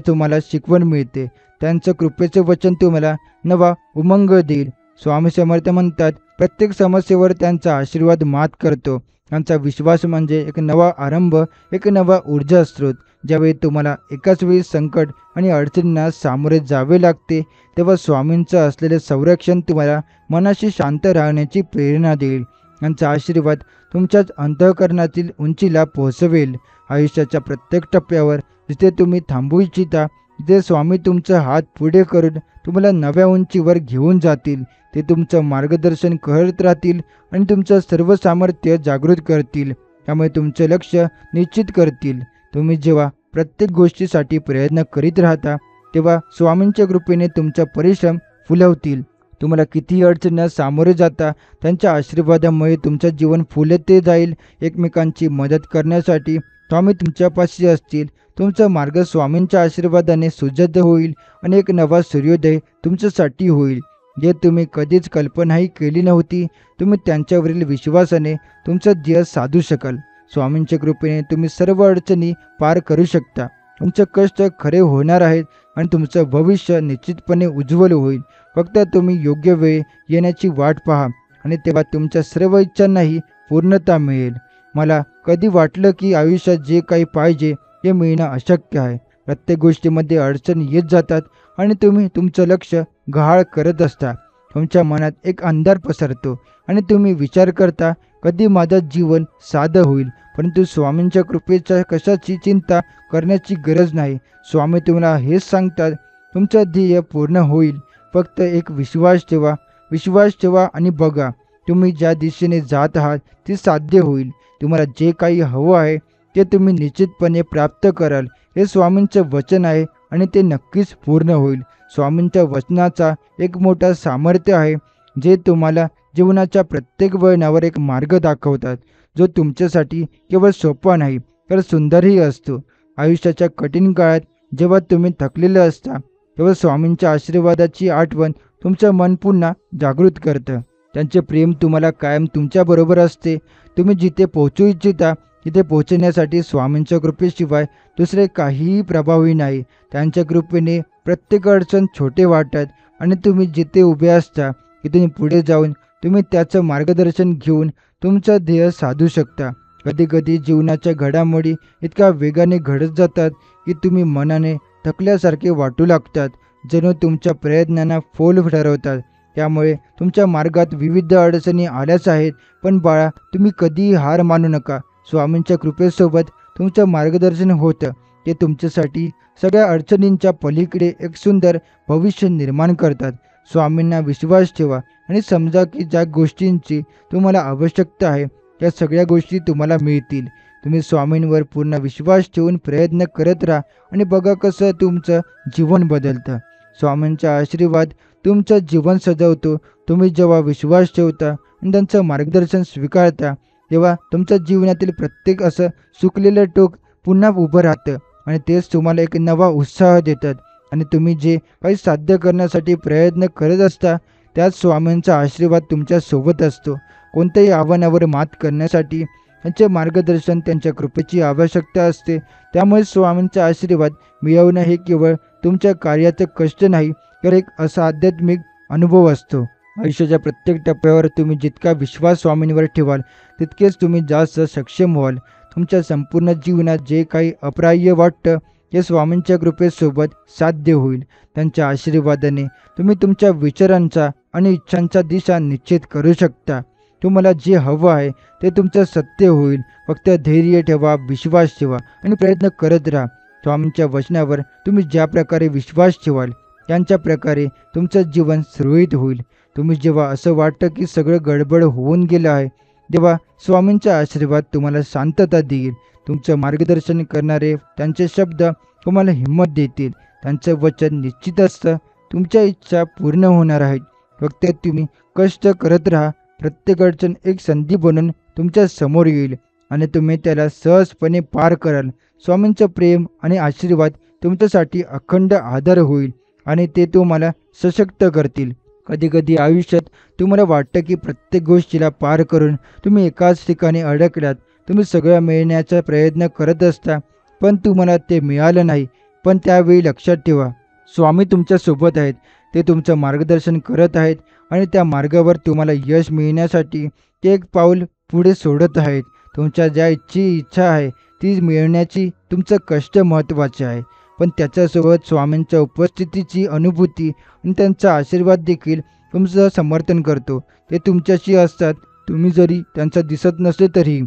तुम्हाला शिकवण मिळते. त्यांचं कृपेचे वचन तुम्हाला नवा उमंग देईल. स्वामी समर्थ म्हणतात, प्रत्येक समस्येवर त्यांचा आशीर्वाद मात करतो. त्यांचा विश्वास म्हणजे एक नवा आरंभ, एक नवा ऊर्जा स्रोत. ज्यावेळी तुम्हाला एकाच वेळी संकट आणि अडचणींना सामोरे जावे लागते तेव्हा स्वामींचं असलेले संरक्षण तुम्हाला मनाशी शांत राहण्याची प्रेरणा देईल. त्यांचा आशीर्वाद तुमच्याच अंतःकरणातील उंचीला पोहोचवेल. आयुष्याच्या प्रत्येक टप्प्यावर जिथे तुम्ही थांबू इच्छिता तिथे स्वामी तुमचा हात पुढे करून तुम्हाला नव्या उंचीवर घेऊन जातील. ते तुमचं मार्गदर्शन करत राहतील आणि तुमचं सर्व सामर्थ्य जागृत करतील. त्यामुळे तुमचे लक्ष निश्चित करतील. तुम्ही जेव्हा प्रत्येक गोष्टीसाठी प्रयत्न करीत राहता तेव्हा स्वामींच्या कृपेने तुमचा परिश्रम फुलवतील. तुम्हाला कितीही अडचणींना सामोरे जाता त्यांच्या आशीर्वादामुळे तुमचं जीवन फुलते जाईल. एकमेकांची मदत करण्यासाठी स्वामी तुमच्यापाशी असतील. तुमचा मार्ग स्वामींच्या आशीर्वादाने सुजद होईल आणि एक नवा सूर्योदय तुमच्यासाठी होईल जे तुम्ही कधीच कल्पनाही केली नव्हती. तुम्ही त्यांच्यावरील विश्वासाने तुमचं ध्येय साधू शकाल. स्वामींच्या कृपेने तुम्ही सर्व अडचणी पार करू शकता. तुमचे कष्ट खरे होणार आहेत आणि तुमचं भविष्य निश्चितपणे उज्ज्वल होईल. फक्त तुम्ही योग्य वेळ येण्याची वाट पहा आणि तेव्हा तुमच्या सर्व इच्छांनाही पूर्णता मिळेल. मला कधी वाटलं की आयुष्यात जे काही पाहिजे ते मिळणं अशक्य आहे. प्रत्येक गोष्टीमध्ये अडचणी येत जातात आणि तुम्ही तुमचं लक्ष गहाळ करत असता. तुमच्या मनात एक अंधार पसरतो आणि तुम्ही विचार करता कधी माझं जीवन साधं होईल. परंतु स्वामींच्या कृपेच्या कशाची चिंता करण्याची गरज नाही. स्वामी तुम्हाला हेच सांगतात, तुमचं ध्येय पूर्ण होईल. फक्त एक विश्वास ठेवा आणि बघा, तुम्ही ज्या दिशेने जात आहात ते साध्य होईल. तुम्हाला जे काही हवं आहे ते तुम्ही निश्चितपणे प्राप्त कराल. हे स्वामींचं वचन आहे आणि ते नक्कीच पूर्ण होईल. स्वामींच्या वचनाचा एक मोठा सामर्थ्य आहे, जे तुम्हाला जीवनाच्या प्रत्येक वळणावर एक मार्ग दाखवतात, जो तुमच्यासाठी केवळ सोपा नाही तर सुंदरही असतो. आयुष्याच्या कठीण काळात जेव्हा तुम्ही थकलेले असता, तेव्हा स्वामींच्या आशीर्वादाची आठवण तुमचं मन पुन्हा जागृत करतं. त्यांचे प्रेम तुम्हाला कायम तुमच्याबरोबर असते. तुम्ही जिथे पोहोचू इच्छिता तिथे पोहोचण्यासाठी स्वामींच्या कृपेशिवाय दुसरे काहीही प्रभावी नाही. त्यांच्या कृपेने प्रत्येक अडचण छोटे वाटतात आणि तुम्ही जिथे उभे असता तिथून पुढे जाऊन तुम्ही त्याचं मार्गदर्शन घेऊन तुमचं ध्येय साधू शकता. कधीकधी जीवनाच्या घडामोडी इतक्या वेगाने घडत जातात की तुम्ही मनाने थकल्यासारखे वाटू लागतात, जणू तुमच्या प्रयत्नांना फोल ठरवतात. त्यामुळे तुमच्या मार्गात विविध अडचणी आल्याच आहेत, पण बाळा, तुम्ही कधीही हार मानू नका. स्वामींच्या कृपेसोबत तुमचं मार्गदर्शन होतं. ते तुमच्यासाठी सगळ्या अडचणींच्या पलीकडे एक सुंदर भविष्य निर्माण करतात. स्वामींना विश्वास ठेवा आणि समजा की ज्या गोष्टींची तुम्हाला आवश्यकता आहे त्या सगळ्या गोष्टी तुम्हाला मिळतील. तुम्ही स्वामींवर पूर्ण विश्वास ठेवून प्रयत्न करत राहा आणि बघा कसं तुमचं जीवन बदलतं. स्वामींचा आशीर्वाद तुमचं जीवन सजवतो. तुम्ही जेव्हा विश्वास ठेवता आणि त्यांचं मार्गदर्शन स्वीकारता, तेव्हा तुमच्या जीवनातील प्रत्येक असं सुकलेलं टोक पुन्हा उभं राहतं आणि तेच तुम्हाला एक नवा उत्साह देतात. आणि तुम्ही जे काही साध्य करण्यासाठी प्रयत्न करत असता त्यात स्वामींचा आशीर्वाद तुमच्या सोबत असतो. कोणत्याही आव्हानावर मात करण्यासाठी त्यांचे मार्गदर्शन, त्यांच्या कृपेची आवश्यकता असते. त्यामुळे स्वामींचा आशीर्वाद मिळवणं हे केवळ तुमच्या कार्याचं कष्ट नाही, तर एक असा आध्यात्मिक अनुभव असतो. आयुष्याच्या प्रत्येक टप्प्यावर तुम्ही जितका विश्वास स्वामींवर ठेवाल तितकेच तुम्ही जास्त सक्षम व्हाल. तुमच्या संपूर्ण जीवनात जे काही अप्राह्य वाटतं ते स्वामींच्या कृपेसोबत साध्य होईल. त्यांच्या आशीर्वादाने तुम्ही तुमच्या विचारांचा आणि इच्छांचा दिशा निश्चित करू शकता. तुम्हाला जे हवं आहे ते तुमचं सत्य होईल. फक्त धैर्य ठेवा, विश्वास ठेवा आणि प्रयत्न करत राहा. स्वामींच्या वचनावर तुम्ही ज्या प्रकारे विश्वास ठेवाल त्यांच्या प्रकारे तुमचं जीवन सुरळीत होईल. तुम्ही जेव्हा असं वाटतं की सगळं गडबड होऊन गेलं आहे, तेव्हा स्वामींचा आशीर्वाद तुम्हाला शांतता देईल. तुमचं मार्गदर्शन करणारे त्यांचे शब्द तुम्हाला हिंमत देतील. त्यांचं वचन निश्चित असतं, तुमच्या इच्छा पूर्ण होणार आहेत. फक्त तुम्ही कष्ट करत राहा. प्रत्येक अडचण एक संधी बनून तुमच्या समोर येईल आणि तुम्ही त्याला सहजपणे पार कराल. स्वामींचं प्रेम आणि आशीर्वाद तुमच्यासाठी अखंड आधार होईल आणि ते तुम्हाला सशक्त करतील. कधीकधी आयुष्यात तुम्हाला वाटतं की प्रत्येक गोष्टीला पार करून तुम्ही एकाच ठिकाणी अडकलात. तुम्ही सगळं मिळण्याचा प्रयत्न करत असता, पण तुम्हाला ते मिळालं नाही. पण त्यावेळी लक्षात ठेवा, स्वामी तुमच्या सोबत आहेत. ते तुमचं मार्गदर्शन करत आहेत आणि त्या मार्गावर तुम्हाला यश मिळण्यासाठी ते एक पाऊल पुढे सोडत आहेत. तुमच्या ज्या इच्छा आहे ती मिळवण्याची तुमचं कष्ट महत्त्वाचे आहे, पण त्याच्यासोबत स्वामींच्या उपस्थितीची अनुभूती आणि त्यांचा आशीर्वाद देखील तुमचं समर्थन करतो. ते तुमच्याशी असतात, तुम्ही जरी त्यांचा दिसत नसले तरी.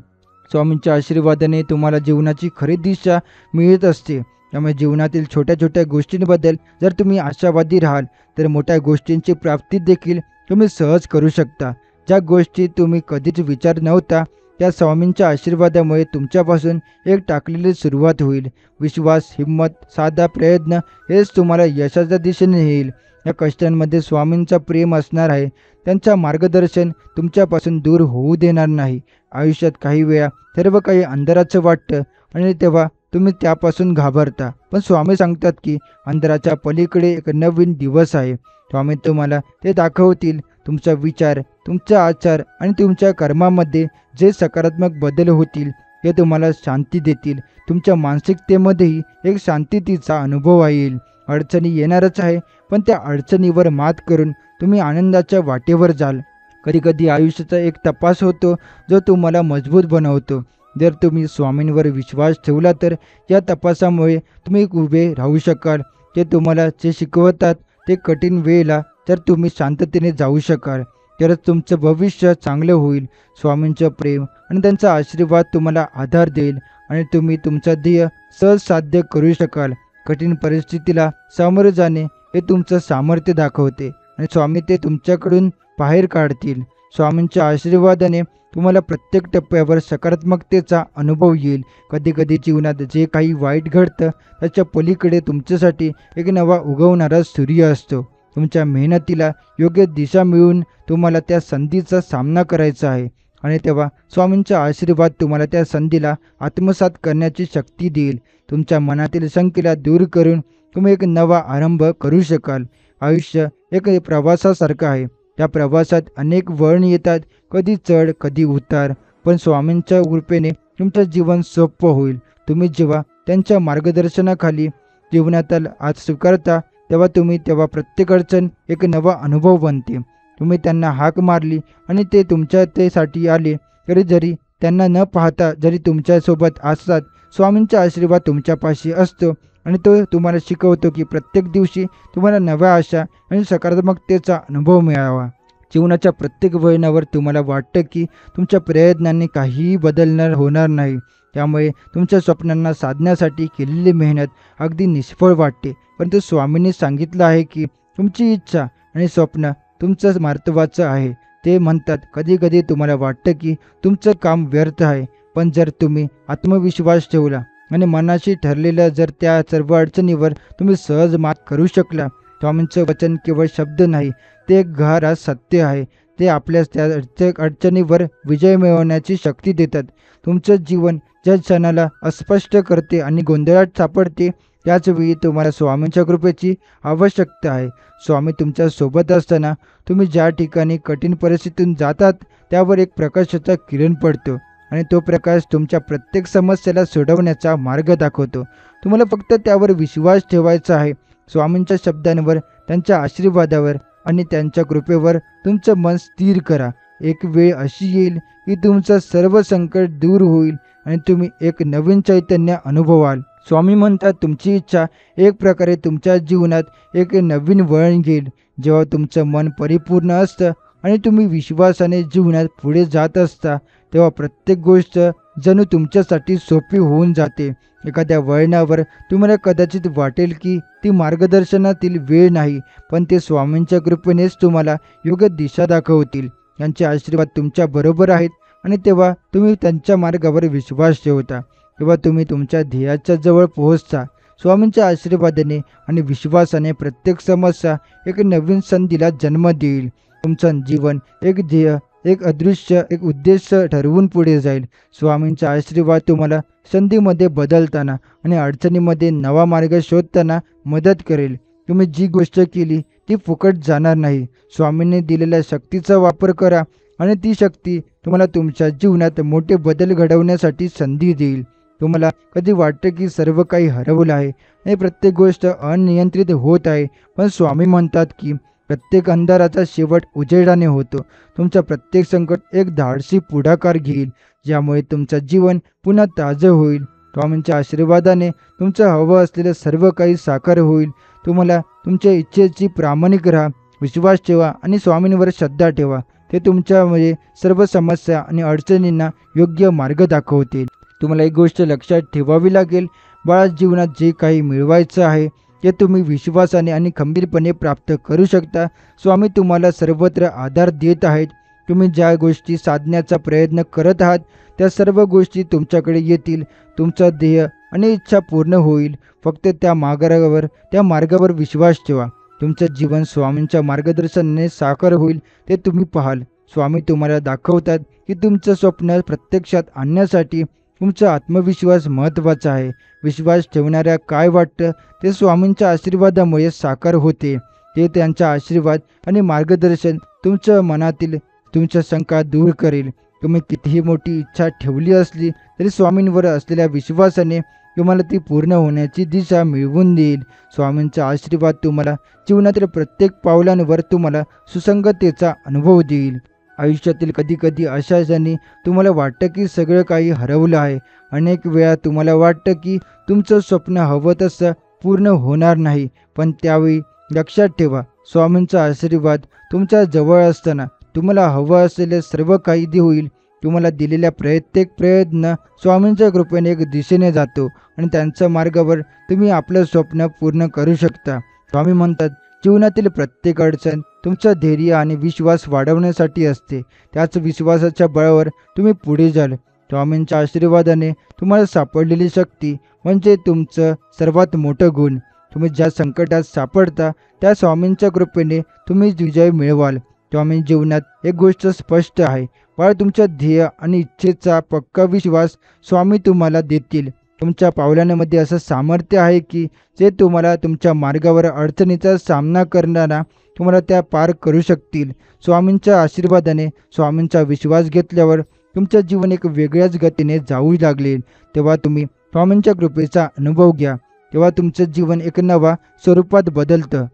स्वामींच्या आशीर्वादाने तुम्हाला जीवनाची खरी दिशा मिळत असते. त्यामुळे जीवनातील छोट्या छोट्या गोष्टींबद्दल जर तुम्ही आशावादी राहाल तर मोठ्या गोष्टींची प्राप्ती देखील तुम्ही सहज करू शकता. ज्या गोष्टी तुम्ही कधीच विचार नव्हता त्या स्वामींच्या आशीर्वादामुळे तुमच्यापासून एक टाकलेली सुरुवात होईल. विश्वास, हिंमत, साधा प्रयत्न हेच तुम्हाला यशाच्या दिशेने नेईल. या कष्टांमध्ये स्वामींचा प्रेम असणार आहे. त्यांचा मार्गदर्शन तुमच्यापासून दूर होऊ देणार नाही. आयुष्यात काही वेळा सर्व काही अंधाराचं वाटतं आणि तेव्हा तुम्ही त्यापासून घाबरता, पण स्वामी सांगतात की अंधाराच्या पलीकडे एक नवीन दिवस आहे. स्वामी तुम्हाला ते दाखवतील. तुमचा विचार, तुमचा आचार आणि तुमच्या कर्मामध्ये जे सकारात्मक बदल होतील ते तुम्हाला शांती देतील. तुमच्या मानसिकतेमध्येही एक शांततेचा अनुभव येईल. अडचणी येणारच आहे, पण त्या अडचणीवर मात करून तुम्ही आनंदाच्या वाटेवर जाल. कधीकधी आयुष्याचा एक तपास होतो जो तुम्हाला मजबूत बनवतो. जर तुम्ही स्वामींवर विश्वास ठेवला तर या तपासामुळे तुम्ही उभे राहू शकाल. ते तुम्हाला जे शिकवतात ते कठीण वेळेला तर तुम्ही शांततेने जाऊ शकाल. तरच तुमचं भविष्य चांगलं होईल. स्वामींचं प्रेम आणि त्यांचा आशीर्वाद तुम्हाला आधार देईल आणि तुम्ही तुमचं ध्येय सहज साध्य करू शकाल. कठीण परिस्थितीला सामोरे जाणे हे तुमचं सामर्थ्य दाखवते आणि स्वामी ते तुमच्याकडून बाहेर काढतील. स्वामींच्या आशीर्वादाने तुम्हाला प्रत्येक टप्प्यावर सकारात्मकतेचा अनुभव येईल. कधीकधी जीवनात जे काही वाईट घडतं त्याच्या पलीकडे तुमच्यासाठी एक नवा उगवणारा सूर्य असतो. तुमच्या मेहनतीला योग्य दिशा मिळून तुम्हाला त्या संधीचा सामना करायचा आहे आणि तेव्हा स्वामींचा आशीर्वाद तुम्हाला त्या संधीला आत्मसात करण्याची शक्ती देईल. तुमच्या मनातील शंकेला दूर करून तुम्ही एक नवा आरंभ करू शकाल. आयुष्य एक प्रवासासारखं आहे. त्या प्रवासात अनेक वळण येतात, कधी चढ कधी उतार, पण स्वामींच्या कृपेने तुमचं जीवन सोपं होईल. तुम्ही जेव्हा त्यांच्या मार्गदर्शनाखाली जीवनात आज स्वीकारता तेव्हा प्रत्येक अडचण एक नवा अनुभव बनते. तुम्ही त्यांना हाक मारली आणि ते तुमच्यासाठी आले, तरी जरी त्यांना न पाहता जरी तुमच्यासोबत असतात, स्वामींचा आशीर्वाद तुमच्यापाशी असतो आणि तो तुम्हाला शिकवतो की प्रत्येक दिवशी तुम्हाला नव्या आशा आणि सकारात्मकतेचा अनुभव मिळावा. जीवनाच्या प्रत्येक वळणावर तुम्हाला वाटतं की तुमच्या प्रयत्नांनी काहीही होणार नाही, त्यामुळे तुमच्या स्वप्नांना साधण्यासाठी केलेली मेहनत अगदी निष्फळ वाटते. परंतु स्वामींनी सांगितलं आहे की तुमची इच्छा आणि स्वप्न तुमचं महत्त्वाचं आहे. ते म्हणतात, कधी कधी तुम्हाला वाटतं की तुमचं काम व्यर्थ आहे, पण जर तुम्ही आत्मविश्वास ठेवला आणि मनाशी ठरलेलं जर त्या सर्व अडचणीवर तुम्ही सहज मात करू शकला. स्वामींचं वचन केवळ शब्द नाही, ते एक गहरा सत्य आहे. ते आपल्यास त्या अडचणीवर विजय मिळवण्याची शक्ती देतात. तुमचं जीवन ज्या क्षणाला अस्पष्ट करते आणि गोंधळात सापडते त्याचवेळी तुम्हाला स्वामींच्या कृपेची आवश्यकता आहे. स्वामी तुमच्या सोबत असताना तुम्ही ज्या ठिकाणी कठीण परिस्थितीतून जातात त्यावर एक प्रकाशाचा किरण पडतो आणि तो प्रकाश तुमच्या प्रत्येक समस्येला सोडवण्याचा मार्ग दाखवतो. तुम्हाला फक्त त्यावर विश्वास ठेवायचा आहे. स्वामींच्या शब्दांवर, त्यांच्या आशीर्वादावर आणि त्यांच्या कृपेवर तुमचं मन स्थिर करा. एक वेळ अशी येईल की तुमचं सर्व संकट दूर होईल आणि तुम्ही एक नवीन चैतन्य अनुभवाल. स्वामी म्हणतात, तुमची इच्छा एक प्रकारे तुमच्या जीवनात एक नवीन वळण घेईल. जेव्हा तुमचं मन परिपूर्ण असतं आणि तुम्ही विश्वासाने जीवनात पुढे जात असता तेव्हा प्रत्येक गोष्ट जणू तुमच्यासाठी सोपी होऊन जाते. एखाद्या वळणावर तुम्हाला कदाचित वाटेल की ती मार्गदर्शनातील वेळ नाही, पण ते स्वामींच्या कृपेनेच तुम्हाला योग्य दिशा दाखवतील. त्यांचे आशीर्वाद तुमच्या बरोबर आहेत आणि तेव्हा तुम्ही त्यांच्या मार्गावर विश्वास ठेवता. तेव्हा तुम्ही तुमच्या ध्येयाच्या जवळ पोहोचता. स्वामींच्या आशीर्वादाने आणि विश्वासाने प्रत्येक समस्या एक नवीन संधीला जन्म देईल. तुमचं जीवन एक ध्येय, एक अदृश्य, एक उद्देश ठरवून पुढे जाईल. स्वामींचा आशीर्वाद तुम्हाला संधीमध्ये बदलताना आणि अडचणीमध्ये नवा मार्ग शोधताना मदत करेल. तुम्ही जी गोष्ट केली ती फुकट जाणार नाही. स्वामींनी दिलेल्या शक्तीचा वापर करा आणि ती शक्ती तुम्हाला तुमच्या जीवनात मोठे बदल घडवण्यासाठी संधी देईल. तुम्हाला कधी वाटतं की सर्व काही हरवलं आहे आणि प्रत्येक गोष्ट अनियंत्रित होत आहे, पण स्वामी म्हणतात की प्रत्येक अंधाराचा शेवट उजेडाने होतो. तुमचा प्रत्येक संकट एक धाडसी पुढाकार घेईल, ज्यामुळे तुमचं जीवन पुन्हा ताजं होईल. स्वामींच्या आशीर्वादाने तुमचं हवं असलेलं सर्व काही साकार होईल. तुम्हाला तुमच्या इच्छेची प्रामाणिक राहा, विश्वास ठेवा आणि स्वामींवर श्रद्धा ठेवा. ते तुमच्यामध्ये सर्व समस्या आणि अडचणींना योग्य मार्ग दाखवतील. तुम्हाला एक गोष्ट लक्षात ठेवावी लागेल, बाळा, जीवनात जे काही मिळवायचं आहे ते तुम्ही विश्वासाने आणि खंबीरपणे प्राप्त करू शकता. स्वामी तुम्हाला सर्वत्र आधार देत आहेत. तुम्ही ज्या गोष्टी साधण्याचा प्रयत्न करत आहात त्या सर्व गोष्टी तुमच्याकडे येतील. तुमचं ध्येय आणि इच्छा पूर्ण होईल. फक्त त्या मार्गावर विश्वास ठेवा. तुमचं जीवन स्वामींच्या मार्गदर्शनाने साकार होईल, ते तुम्ही पाहाल. स्वामी तुम्हाला दाखवतात की तुमचं स्वप्न प्रत्यक्षात आणण्यासाठी तुमचा आत्मविश्वास महत्त्वाचा आहे. विश्वास ठेवणाऱ्या काय वाटतं ते स्वामींच्या आशीर्वादामुळे साकार होते. ते त्यांचा आशीर्वाद आणि मार्गदर्शन तुमच्या मनातील तुमच्या शंका दूर करेल. तुम्ही कितीही मोठी इच्छा ठेवली असली तरी स्वामींवर असलेल्या विश्वासाने तुम्हाला ती पूर्ण होण्याची दिशा मिळवून देईल. स्वामींचा आशीर्वाद तुम्हाला जीवनातील प्रत्येक पावलांवर तुम्हाला सुसंगततेचा अनुभव देईल. आयुष्यातील कधी अशा क्षणी तुम्हाला वाटतं की सगळं काही हरवलं आहे. अनेक वेळा तुम्हाला वाटतं की तुमचं स्वप्न हवं तसं पूर्ण होणार नाही, पण त्यावेळी लक्षात ठेवा, स्वामींचा आशीर्वाद तुमच्या जवळ असताना तुम्हाला हवं असलेलं सर्व काही होईल. तुम्हाला दिलेल्या प्रत्येक प्रयत्न स्वामींच्या कृपेने एक दिशेने जातो आणि त्यांच्या मार्गावर तुम्ही आपलं स्वप्न पूर्ण करू शकता. स्वामी म्हणतात, जीवनातील प्रत्येक अडचण तुमचं धैर्य आणि विश्वास वाढवण्यासाठी असते. त्याच विश्वासाच्या बळावर तुम्ही पुढे जाल. स्वामींच्या आशीर्वादाने तुम्हाला सापडलेली शक्ती म्हणजे तुमचं सर्वात मोठं गुण. तुम्ही ज्या संकटात सापडता त्या स्वामींच्या कृपेने तुम्ही विजय मिळवाल. स्वामी जीवनात एक गोष्ट स्पष्ट आहे, बाळ, तुमच्या ध्येय आणि इच्छेचा पक्का विश्वास स्वामी तुम्हाला देतील. तुमच्या पावलांमध्ये असं सामर्थ्य आहे की जे तुम्हाला तुमच्या मार्गावर अडचणीचा सामना करताना तुम्हाला त्या पार करू शकतील. स्वामींच्या आशीर्वादाने, स्वामींचा विश्वास घेतल्यावर तुमचं जीवन एक वेगळ्याच गतीने जाऊ लागेल. तेव्हा तुम्ही स्वामींच्या कृपेचा अनुभव घ्या. तेव्हा तुमचं जीवन एक नवा स्वरूपात बदलतं.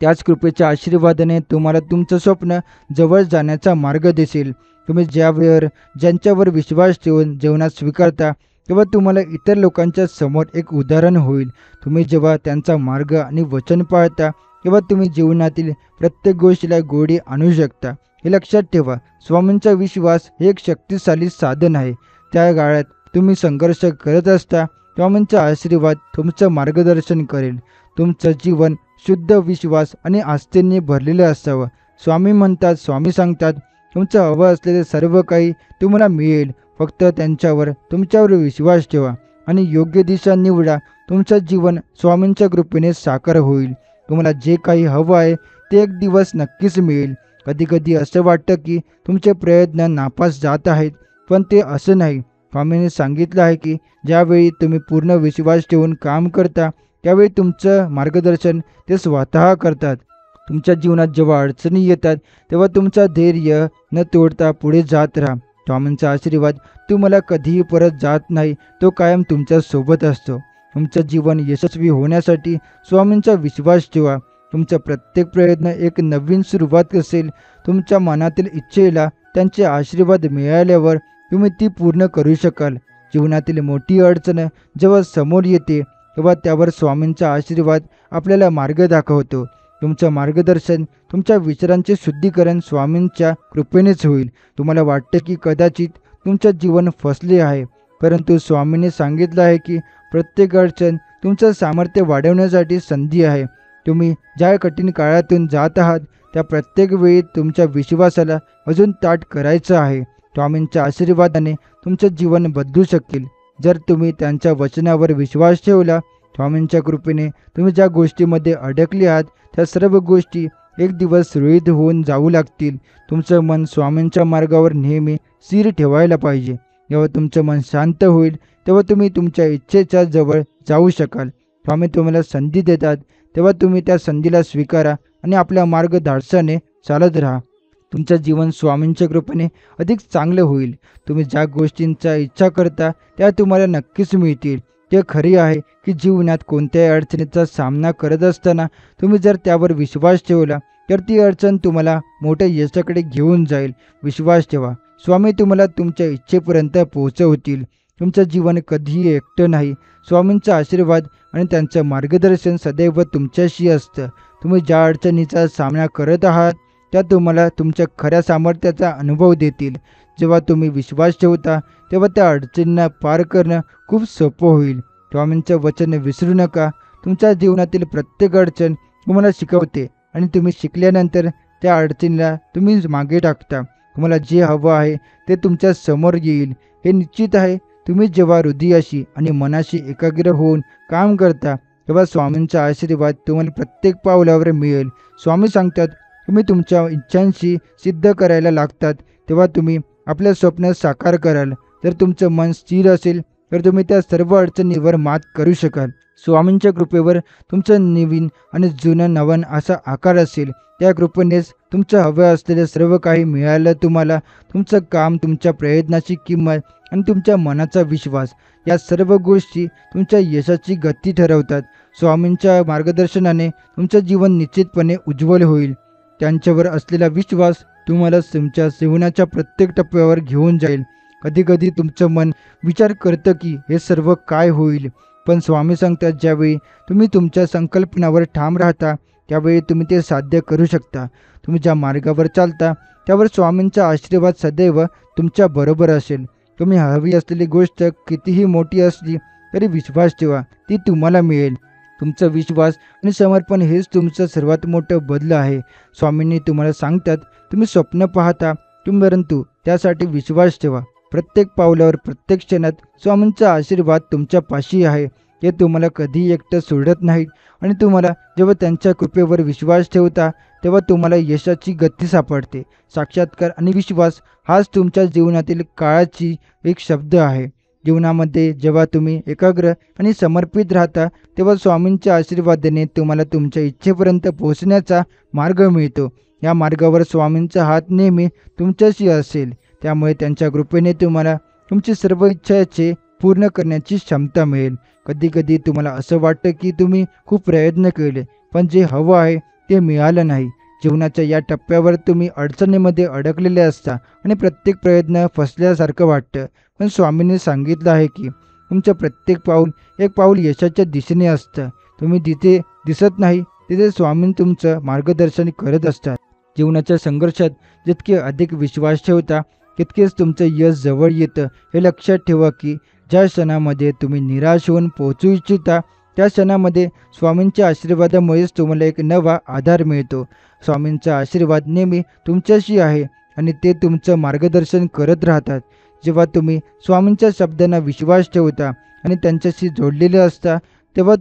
त्याच कृपेच्या आशीर्वादाने तुम्हाला तुमचं स्वप्न जवळ जाण्याचा मार्ग दिसेल. तुम्ही ज्यांच्यावर विश्वास ठेवून जीवनात स्वीकारता तेव्हा तुम्हाला इतर लोकांच्या समोर एक उदाहरण होईल. तुम्ही जेव्हा त्यांचा मार्ग आणि वचन पाळता तेव्हा तुम्ही जीवनातील प्रत्येक गोष्टीला गोडी आणू शकता. हे लक्षात ठेवा, स्वामींचा विश्वास हे एक शक्तिशाली साधन आहे. त्या काळात तुम्ही संघर्ष करत असता स्वामींचा आशीर्वाद तुमचं मार्गदर्शन करेल. तुमचं जीवन शुद्ध विश्वास आणि आस्थेने भरलेलं असावं. स्वामी सांगतात, तुमचं हवं असलेले सर्व काही तुम्हाला मिळेल. फक्त तुमच्यावर विश्वास ठेवा आणि योग्य दिशा निवडा. तुमचं जीवन स्वामींच्या कृपेने साकार होईल. तुम्हाला जे काही हवं आहे ते एक दिवस नक्कीच मिळेल. कधी कधी असं वाटतं की तुमचे प्रयत्न नापास जात आहेत, पण ते असं नाही. स्वामींनी सांगितलं आहे की ज्यावेळी तुम्ही पूर्ण विश्वास ठेवून काम करता त्यावेळी तुमचं मार्गदर्शन ते स्वतः करतात. तुमच्या जीवनात जेव्हा अडचणी येतात तेव्हा तुमचा धैर्य न तोडता पुढे जात राहा. स्वामींचा आशीर्वाद तुम्हाला कधीही परत जात नाही, तो कायम तुमच्या सोबत असतो. तुमचं जीवन यशस्वी होण्यासाठी स्वामींचा विश्वास ठेवा. तुमचा प्रत्येक प्रयत्न एक नवीन सुरुवात असेल. तुमच्या मनातील इच्छेला त्यांचे आशीर्वाद मिळाल्यावर तुम्ही ती पूर्ण करू शकाल. जीवनातील मोठी अडचण जेव्हा समोर येते तेव्हा त्यावर स्वामींचा आशीर्वाद आपल्याला मार्ग दाखवतो. तुमचं मार्गदर्शन, तुमच्या विचारांचे शुद्धीकरण स्वामींच्या कृपेनेच होईल. तुम्हाला वाटते की कदाचित तुमचं जीवन फसले आहे, परंतु स्वामींनी सांगितलं आहे की प्रत्येक अडचण तुमचं सामर्थ्य वाढवण्यासाठी संधी आहे. तुम्ही ज्या कठीण काळातून जात आहात त्या प्रत्येक वेळी तुमच्या विश्वासाला अजून ताट करायचं आहे. स्वामींच्या आशीर्वादाने तुमचं जीवन बदलू शकेल जर तुम्ही त्यांच्या वचनावर विश्वास ठेवला. स्वामींच्या कृपेने तुम्ही ज्या गोष्टीमध्ये अडकले आहात त्या सर्व गोष्टी एक दिवस सुरळीत होऊन जाऊ लागतील. तुमचं मन स्वामींच्या मार्गावर नेहमी स्थिर ठेवायला पाहिजे. जेव्हा तुमचं मन शांत होईल तेव्हा तुम्ही तुमच्या इच्छेच्या जवळ जाऊ शकाल. स्वामी तुम्हाला संधी देतात तेव्हा तुम्ही त्या संधीला स्वीकारा आणि आपला मार्ग धाडसाने चालत राहा. तुमचं जीवन स्वामींच्या कृपेने अधिक चांगलं होईल. तुम्ही ज्या गोष्टींचा इच्छा करता त्या तुम्हाला नक्कीच मिळतील. ते खरे आहे की जीवनात कोणत्याही अडचणीचा सामना करत असताना तुम्ही जर त्यावर विश्वास ठेवला तर ती अडचण तुम्हाला मोठ्या यशाकडे घेऊन जाईल. विश्वास ठेवा, स्वामी तुम्हाला तुमच्या इच्छेपर्यंत पोहोचवतील. तुमचं जीवन कधीही एकटं नाही. स्वामींचा आशीर्वाद आणि त्यांचं मार्गदर्शन सदैव तुमच्याशी असतं. तुम्ही ज्या अडचणीचा सामना करत आहात त्या तुम्हाला तुमच्या खऱ्या सामर्थ्याचा अनुभव देतील. जेव्हा तुम्ही विश्वास ठेवता तेव्हा त्या अडचणींना पार करणं खूप सोपं होईल. स्वामींचं वचन विसरू नका. तुमच्या जीवनातील प्रत्येक अडचण तुम्हाला शिकवते आणि तुम्ही शिकल्यानंतर त्या अडचणीला तुम्ही मागे टाकता. तुम्हाला जे हवं आहे ते तुमच्या समोर येईल हे निश्चित आहे. तुम्ही जेव्हा हृदयाशी आणि मनाशी एकाग्र होऊन काम करता तेव्हा स्वामींचा आशीर्वाद तुम्हाला प्रत्येक पावलावर मिळेल. स्वामी सांगतात, तुम्ही तुमच्या इच्छांशी सिद्ध करायला लागतात तेव्हा तुम्ही आपल्या स्वप्न साकार कराल. जर तुमचं मन स्थिर असेल तर तुम्ही त्या सर्व अडचणीवर मात करू शकाल. स्वामींच्या कृपेवर तुमचं नवीन आणि जुनं नवन असा आकार असेल. त्या कृपेनेच तुमचं हवं असलेलं सर्व काही मिळालं तुम्हाला. तुमचं काम, तुमच्या प्रयत्नाची किंमत आणि तुमच्या मनाचा विश्वास या सर्व गोष्टी तुमच्या यशाची गती ठरवतात. स्वामींच्या मार्गदर्शनाने तुमचं जीवन निश्चितपणे उज्ज्वल होईल. त्यांच्यावर असलेला विश्वास तुम्हाला तुमच्या जीवनाच्या प्रत्येक टप्प्यावर घेऊन जाईल. कधीकधी तुमचं मन विचार करतं की हे सर्व काय होईल, पण स्वामी सांगतात ज्यावेळी तुम्ही तुमच्या संकल्पनावर ठाम राहता त्यावेळी तुम्ही ते साध्य करू शकता. तुम्ही ज्या मार्गावर चालता त्यावर स्वामींचा आशीर्वाद सदैव तुमच्या बरोबर असेल. तुम्ही हवी असलेली गोष्ट कितीही मोठी असली तरी विश्वास ठेवा, ती तुम्हाला मिळेल. तुमचा विश्वास आणि समर्पण हेच तुमचं सर्वात मोठं बदल आहे. स्वामींनी तुम्हाला सांगतात, तुम्ही स्वप्न पाहता परंतु त्यासाठी विश्वास ठेवा. प्रत्येक पावलावर प्रत्येक क्षणात स्वामींचा आशीर्वाद तुमच्या पाशी आहे. ते तुम्हाला कधीही एकटं सोडत नाहीत आणि तुम्हाला जेव्हा त्यांच्या कृपेवर विश्वास ठेवता तेव्हा तुम्हाला यशाची गती सापडते. साक्षात्कार आणि विश्वास हाच तुमच्या जीवनातील काळाची एक शब्द आहे. जीवनामध्ये जेव्हा तुम्ही एकाग्र आणि समर्पित राहता तेव्हा स्वामींच्या आशीर्वादाने तुम्हाला तुमच्या इच्छेपर्यंत पोहोचण्याचा मार्ग मिळतो. या मार्गावर स्वामींचा हात नेहमी तुमच्याशी असेल. त्यामुळे त्यांच्या कृपेने तुम्हाला तुमची सर्व इच्छाचे पूर्ण करण्याची क्षमता मिळेल. कधीकधी तुम्हाला असं वाटतं की तुम्ही खूप प्रयत्न केले पण जे हवं आहे ते मिळालं नाही. जीवनाच्या या टप्प्यावर तुम्ही अडचणीमध्ये अडकलेले असता आणि प्रत्येक प्रयत्न फसल्यासारखं वाटतं. पण स्वामींनी सांगितलं आहे की तुमचं प्रत्येक पाऊल एक पाऊल यशाच्या दिशेने असतं. तुम्ही जिथे दिसत नाही तिथे स्वामी तुमचं मार्गदर्शन करत असतात. जीवनाच्या संघर्षात जितके अधिक विश्वास ठेवता तितकेच तुमचं यश जवळ येतं. हे लक्षात ठेवा की ज्या क्षणामध्ये तुम्ही निराश होऊन पोहोचू इच्छिता त्या क्षणामध्ये स्वामींच्या आशीर्वादामुळेच तुम्हाला एक नवा आधार मिळतो. स्वामींचा आशीर्वाद नेहमी तुमच्याशी आहे आणि ते तुमचं मार्गदर्शन करत राहतात. जेव्हा तुम्ही स्वामींच्या शब्दांना विश्वास ठेवता आणि त्यांच्याशी जोडलेले असता तेव्हा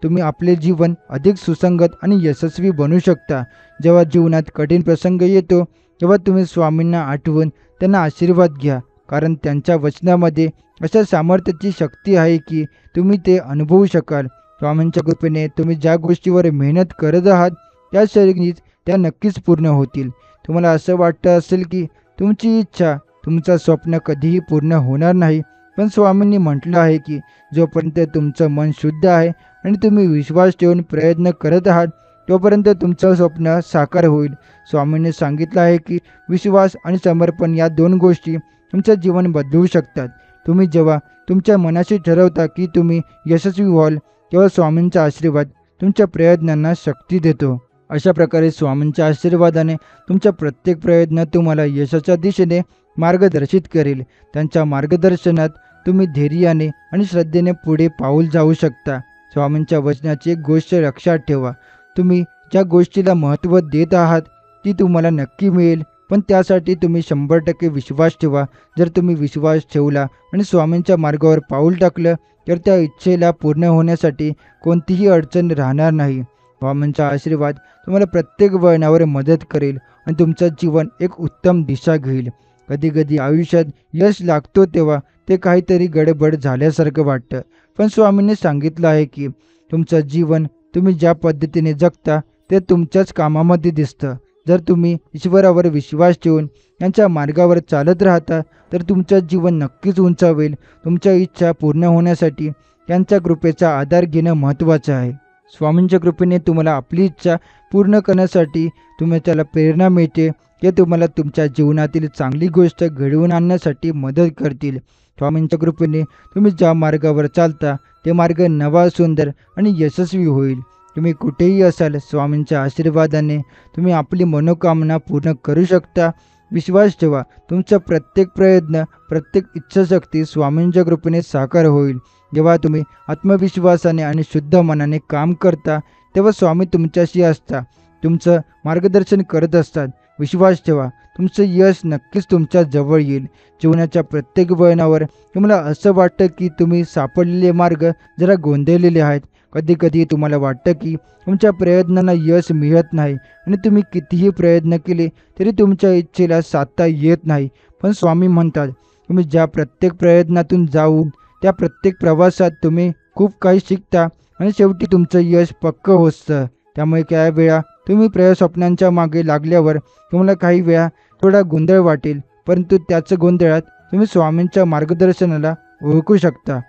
तुम्ही आपले जीवन अधिक सुसंगत आणि यशस्वी बनवू शकता. जेव्हा जीवनात कठीण प्रसंग येतो तेव्हा तुम्ही स्वामींना आठवून त्यांना आशीर्वाद घ्या, कारण त्यांच्या वचनामध्ये अशा सामर्थ्याची शक्ती आहे की तुम्ही ते अनुभवू शकाल. स्वामींच्या कृपेने तुम्ही ज्या गोष्टीवर मेहनत करत आहात त्या क्षणीच त्या नक्कीच पूर्ण होतील. तुम्हाला असं वाटतं असेल की तुमची इच्छा तुमचं स्वप्न कधीही पूर्ण होणार नाही, पण स्वामींनी म्हटलं आहे की जोपर्यंत तुमचं मन शुद्ध आहे आणि तुम्ही विश्वास ठेवून प्रयत्न करत आहात तोपर्यंत तुमचं स्वप्न साकार होईल. स्वामींनी सांगितलं आहे की विश्वास आणि समर्पण या दोन गोष्टी तुमचं जीवन बदलवू शकतात. तुम्ही जेव्हा तुमच्या मनाशी ठरवता की तुम्ही यशस्वी व्हाल तेव्हा स्वामींचा आशीर्वाद तुमच्या प्रयत्नांना शक्ती देतो. अशा प्रकारे स्वामींच्या आशीर्वादाने तुमचा प्रत्येक प्रयत्न तुम्हाला यशाच्या दिशेने मार्गदर्शित करेल. त्यांच्या मार्गदर्शनात तुम्ही धैर्याने आणि श्रद्धेने पुढे पाऊल जाऊ शकता. स्वामींच्या वचनाची एक गोष्ट लक्षात ठेवा, तुम्ही ज्या गोष्टीला महत्त्व देत आहात ती तुम्हाला नक्की मिळेल, पण त्यासाठी तुम्ही 100% विश्वास ठेवा. जर तुम्ही विश्वास ठेवला आणि स्वामींच्या मार्गावर पाऊल टाकलं तर त्या इच्छेला पूर्ण होण्यासाठी कोणतीही अडचण राहणार नाही. स्वामींचा आशीर्वाद तुम्हाला प्रत्येक वळणावर मदत करेल आणि तुमचं जीवन एक उत्तम दिशा घेईल. कधीकधी आयुष्यात यश लागतो तेव्हा ते काहीतरी गडबड झाल्यासारखं वाटतं, पण स्वामींनी सांगितलं आहे की तुमचं जीवन तुम्ही ज्या पद्धतीने जगता ते तुमच्याच कामामध्ये दिसतं. जर तुम्ही ईश्वरावर विश्वास ठेवून यांच्या मार्गावर चालत राहता तर तुमचं जीवन नक्कीच उंचावेल. तुमच्या इच्छा पूर्ण होण्यासाठी त्यांच्या कृपेचा आधार घेणं महत्त्वाचं आहे. स्वामींच्या कृपेने तुम्हाला आपली इच्छा पूर्ण करण्यासाठी त्याला प्रेरणा मिळते. ते तुम्हाला तुमच्या जीवनातील चांगली गोष्ट घडवून आणण्यासाठी मदत करतील. स्वामींच्या कृपेने तुम्ही ज्या मार्गावर चालता ते मार्ग नवा, सुंदर आणि यशस्वी होईल. तुम्ही कुठेही असाल, स्वामींच्या आशीर्वादाने तुम्ही आपली मनोकामना पूर्ण करू शकता. विश्वास ठेवा, तुमचा प्रत्येक प्रयत्न, प्रत्येक इच्छाशक्ती स्वामींच्या कृपेने साकार होईल. जेव्हा तुम्ही आत्मविश्वासाने आणि शुद्ध मनाने काम करता तेव्हा स्वामी तुमच्याशी असता, तुमचं मार्गदर्शन करत असतात. विश्वास ठेवा, तुमचं यश नक्कीच तुमच्या जवळ येईल. जीवनाच्या प्रत्येक वळणावर तुम्हाला असं वाटतं की तुम्ही सापडलेले मार्ग जरा गोंधळलेले आहेत. कधीकधी तुम्हाला वाटतं की तुमच्या प्रयत्नांना यश मिळत नाही आणि तुम्ही कितीही प्रयत्न केले तरी तुमच्या इच्छेला साधता येत नाही. पण स्वामी म्हणतात, तुम्ही ज्या प्रत्येक प्रयत्नातून जाऊन त्या प्रत्येक प्रवासात तुम्ही खूप काही शिकता आणि शेवटी तुमचं यश पक्कं होतं. त्यामुळे काही वेळा तुम्ही स्वप्नांच्या मागे लागल्यावर तुम्हाला काही वेळा थोडा गोंधळ वाटेल, परंतु त्याच गोंधळात तुम्ही स्वामींच्या मार्गदर्शनाला ओळखू शकता.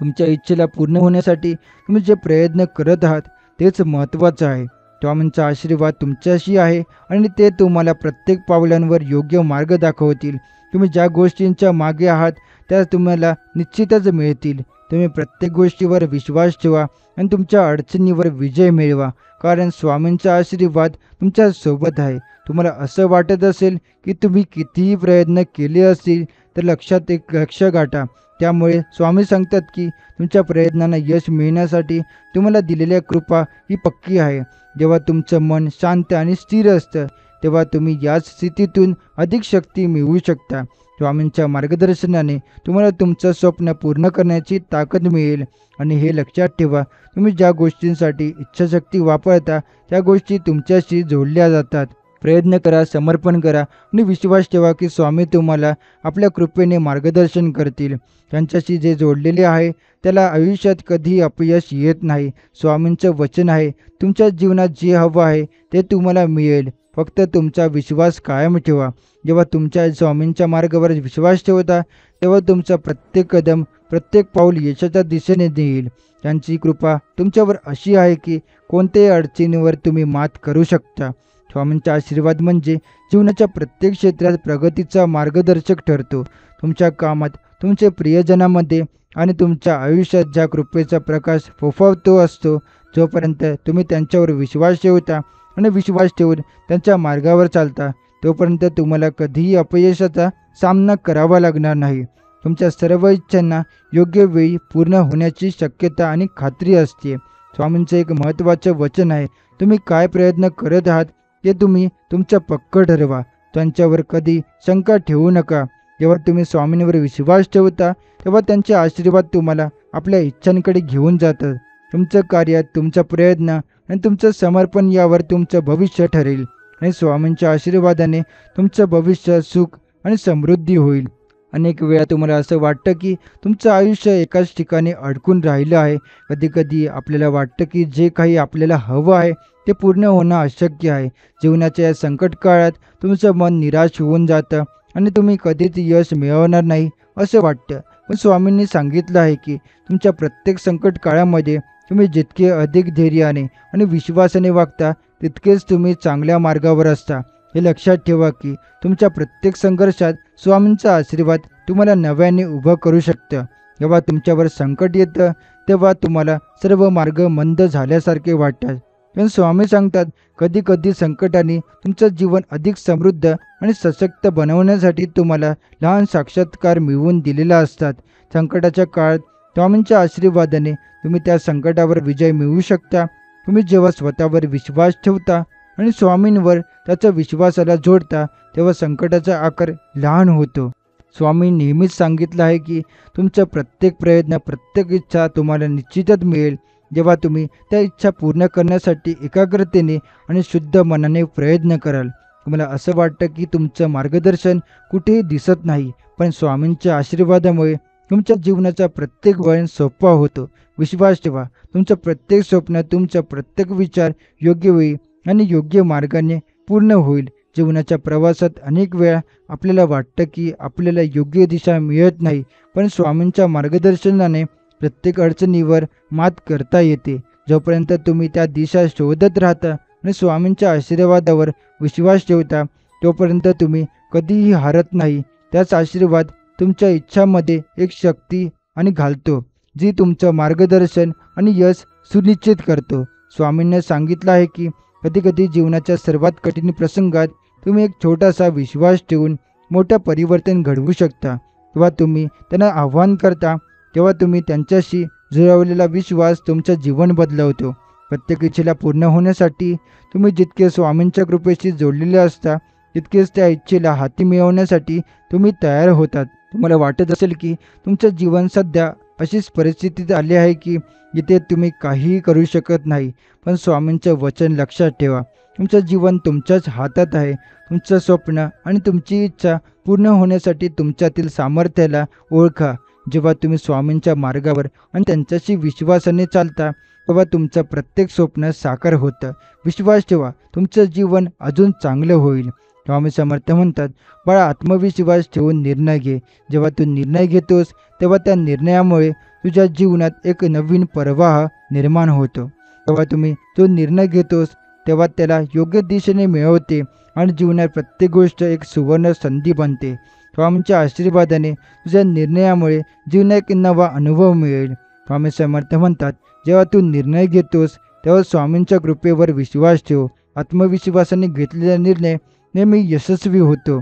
तुमच्या इच्छेला पूर्ण होण्यासाठी तुम्ही जे प्रयत्न करत आहात तेच महत्त्वाचं आहे. स्वामींचा आशीर्वाद तुमच्याशी आहे आणि ते तुम्हाला प्रत्येक पावलांवर योग्य मार्ग दाखवतील. तुम्ही ज्या गोष्टींच्या मागे आहात त्या तुम्हाला निश्चितच मिळतील. तुम्ही प्रत्येक गोष्टीवर विश्वास ठेवा आणि तुमच्या अडचणीवर विजय मिळवा, कारण स्वामींचा आशीर्वाद तुमच्या सोबत आहे. तुम्हाला असं वाटत असेल की तुम्ही कितीही प्रयत्न केले असतील तर लक्षात एक लक्ष्य गाठा. त्यामुळे स्वामी सांगतात की तुमच्या प्रयत्नांना यश मिळण्यासाठी तुम्हाला दिलेल्या कृपा ही पक्की आहे. जेव्हा तुमचं मन शांत आणि स्थिर असतं तेव्हा तुम्ही याच स्थितीतून अधिक शक्ती मिळवू शकता. स्वामींच्या मार्गदर्शनाने तुम्हाला तुमचं स्वप्न पूर्ण करण्याची ताकद मिळेल. आणि हे लक्षात ठेवा, तुम्ही ज्या गोष्टींसाठी इच्छाशक्ती वापरता त्या गोष्टी तुमच्याशी जोडल्या जातात. प्रयत्न करा, समर्पण करा आणि विश्वास ठेवा की स्वामी तुम्हाला आपल्या कृपेने मार्गदर्शन करतील. त्यांच्याशी जे जोडलेले आहे त्याला आयुष्यात कधीही अपयश येत नाही. स्वामींचं वचन आहे, तुमच्या जीवनात जे हवं आहे ते तुम्हाला मिळेल. फक्त तुमचा विश्वास कायम ठेवा. जेव्हा तुमच्या स्वामींच्या मार्गावर विश्वास ठेवता तेव्हा तुमचा प्रत्येक कदम, प्रत्येक पाऊल यशाच्या दिशेने नेईल. त्यांची कृपा तुमच्यावर अशी आहे की कोणत्याही अडचणीवर तुम्ही मात करू शकता. स्वामींचा आशीर्वाद म्हणजे जीवनाच्या प्रत्येक क्षेत्रात प्रगतीचा मार्गदर्शक ठरतो. तुमच्या कामात, तुमच्या प्रियजनामध्ये आणि तुमच्या आयुष्यात ज्या कृपेचा प्रकाश फोफावतो असतो, जोपर्यंत तुम्ही त्यांच्यावर विश्वास ठेवता आणि विश्वास ठेवून त्यांच्या मार्गावर चालता तोपर्यंत तुम्हाला कधीही अपयशाचा सामना करावा लागणार नाही. तुमच्या सर्व इच्छांना योग्य वेळी पूर्ण होण्याची शक्यता आणि खात्री असते. स्वामींचं एक महत्त्वाचं वचन आहे, तुम्ही काय प्रयत्न करत आहात ते तुम्ही तुमचं पक्क ठरवा. त्यांच्यावर कधी शंका ठेवू नका. जेव्हा तुम्ही स्वामींवर विश्वास ठेवता तेव्हा त्यांचे आशीर्वाद तुम्हाला आपल्या इच्छांकडे घेऊन जातात. तुमचं कार्य, तुमचा प्रयत्न आणि तुमचं समर्पण यावर तुमचं भविष्य ठरेल. आणि स्वामींच्या आशीर्वादाने तुमचं भविष्य सुख आणि समृद्धी होईल. अनेक वेळा तुम्हाला असं वाटतं की तुमचं आयुष्य एकाच ठिकाणी अडकून राहिलं आहे. कधीकधी आपल्याला वाटतं की जे काही आपल्याला हवं आहे ते पूर्ण होणं अशक्य आहे. जीवनाच्या या संकट काळात तुमचं मन निराश होऊन जातं आणि तुम्ही कधीच यश मिळवणार नाही असं वाटतं. पण स्वामींनी सांगितलं आहे की तुमच्या प्रत्येक संकट काळामध्ये तुम्ही जितके अधिक धैर्याने आणि विश्वासाने वागता तितकेच तुम्ही चांगल्या मार्गावर असता. हे लक्षात ठेवा की तुमच्या प्रत्येक संघर्षात स्वामींचा आशीर्वाद तुम्हाला नव्याने उभं करू शकतं. जेव्हा तुमच्यावर संकट येतं तेव्हा तुम्हाला सर्व मार्ग मंद झाल्यासारखे वाटतात. पण स्वामी सांगतात, कधी कधी संकटाने तुमचं जीवन अधिक समृद्ध आणि सशक्त बनवण्यासाठी तुम्हाला लहान साक्षात्कार मिळवून दिलेला असतात. संकटाच्या काळात स्वामींच्या आशीर्वादाने तुम्ही त्या संकटावर विजय मिळवू शकता. तुम्ही जेव्हा स्वतःवर विश्वास ठेवता आणि स्वामींवर त्याच्या विश्वासाला जोडता तेव्हा संकटाचा आकार लहान होतो. स्वामी नेहमीच सांगितलं आहे की तुमचा प्रत्येक प्रयत्न, प्रत्येक इच्छा तुम्हाला निश्चितच मिळेल जेव्हा तुम्ही त्या इच्छा पूर्ण करण्यासाठी एकाग्रतेने आणि शुद्ध मनाने प्रयत्न कराल. तुम्हाला असं वाटतं की तुमचं मार्गदर्शन कुठेही दिसत नाही, पण स्वामींच्या आशीर्वादामुळे तुमच्या जीवनाचा प्रत्येक वळण सोपा होतो. विश्वास ठेवा, तुमचं प्रत्येक स्वप्न, तुमचा प्रत्येक विचार योग्य वेळी आणि योग्य मार्गाने पूर्ण होईल. जीवनाच्या प्रवासात अनेक वेळा आपल्याला वाटतं की आपल्याला योग्य दिशा मिळत नाही, पण स्वामींच्या मार्गदर्शनाने प्रत्येक अडचणीवर मात करता येते. जोपर्यंत तुम्ही त्या दिशा शोधत राहता आणि स्वामींच्या आशीर्वादावर विश्वास ठेवता तोपर्यंत तुम्ही कधीही हारत नाही. त्याच आशीर्वाद तुमच्या इच्छामध्ये एक शक्ती आणि घालतो जी तुमचं मार्गदर्शन आणि यश सुनिश्चित करतो. स्वामींनी सांगितलं आहे की कधीकधी जीवनाच्या सर्वात कठीण प्रसंगात तुम्ही एक छोटासा विश्वास ठेवून मोठं परिवर्तन घडवू शकता. तेव्हा तुम्ही त्यांना आव्हान करता तेव्हा तुम्ही त्यांच्याशी जुळवलेला विश्वास तुमचं जीवन बदलवतो. प्रत्येक इच्छेला पूर्ण होण्यासाठी तुम्ही जितके स्वामींच्या कृपेशी जोडलेले असता तितकेच त्या इच्छेला हाती मिळवण्यासाठी तुम्ही तयार होतात. तुम्हाला वाटत असेल की तुमचं जीवन सध्या अशीच परिस्थितीत आली आहे की जिथे तुम्ही काहीही करू शकत नाही, पण स्वामींचं वचन लक्षात ठेवा, तुमचं जीवन तुमच्याच हातात आहे. तुमचं स्वप्न आणि तुमची इच्छा पूर्ण होण्यासाठी तुमच्यातील सामर्थ्याला ओळखा. जेव्हा तुम्ही स्वामींच्या मार्गावर आणि त्यांच्याशी विश्वासाने चालता तेव्हा तुमचं प्रत्येक स्वप्न साकार होतं. विश्वास ठेवा, तुमचं जीवन अजून चांगलं होईल. स्वामी समर्थ म्हणतात, बाळा, आत्मविश्वास ठेवून निर्णय घे. जेव्हा तू निर्णय घेतोस तेव्हा त्या निर्णयामुळे तुझ्या जीवनात एक नवीन प्रवाह निर्माण होतो. तेव्हा तुम्ही जो निर्णय घेतोस तेव्हा त्याला योग्य दिशेने मिळवते आणि जीवनात प्रत्येक गोष्ट एक सुवर्ण संधी बनते. स्वामींच्या आशीर्वादाने तुझ्या निर्णयामुळे जीवनात एक नवा अनुभव मिळेल. स्वामी समर्थ म्हणतात, जेव्हा तू निर्णय घेतोस तेव्हा स्वामींच्या कृपेवर विश्वास ठेव. आत्मविश्वासाने घेतलेला निर्णय नेहमी यशस्वी होतो.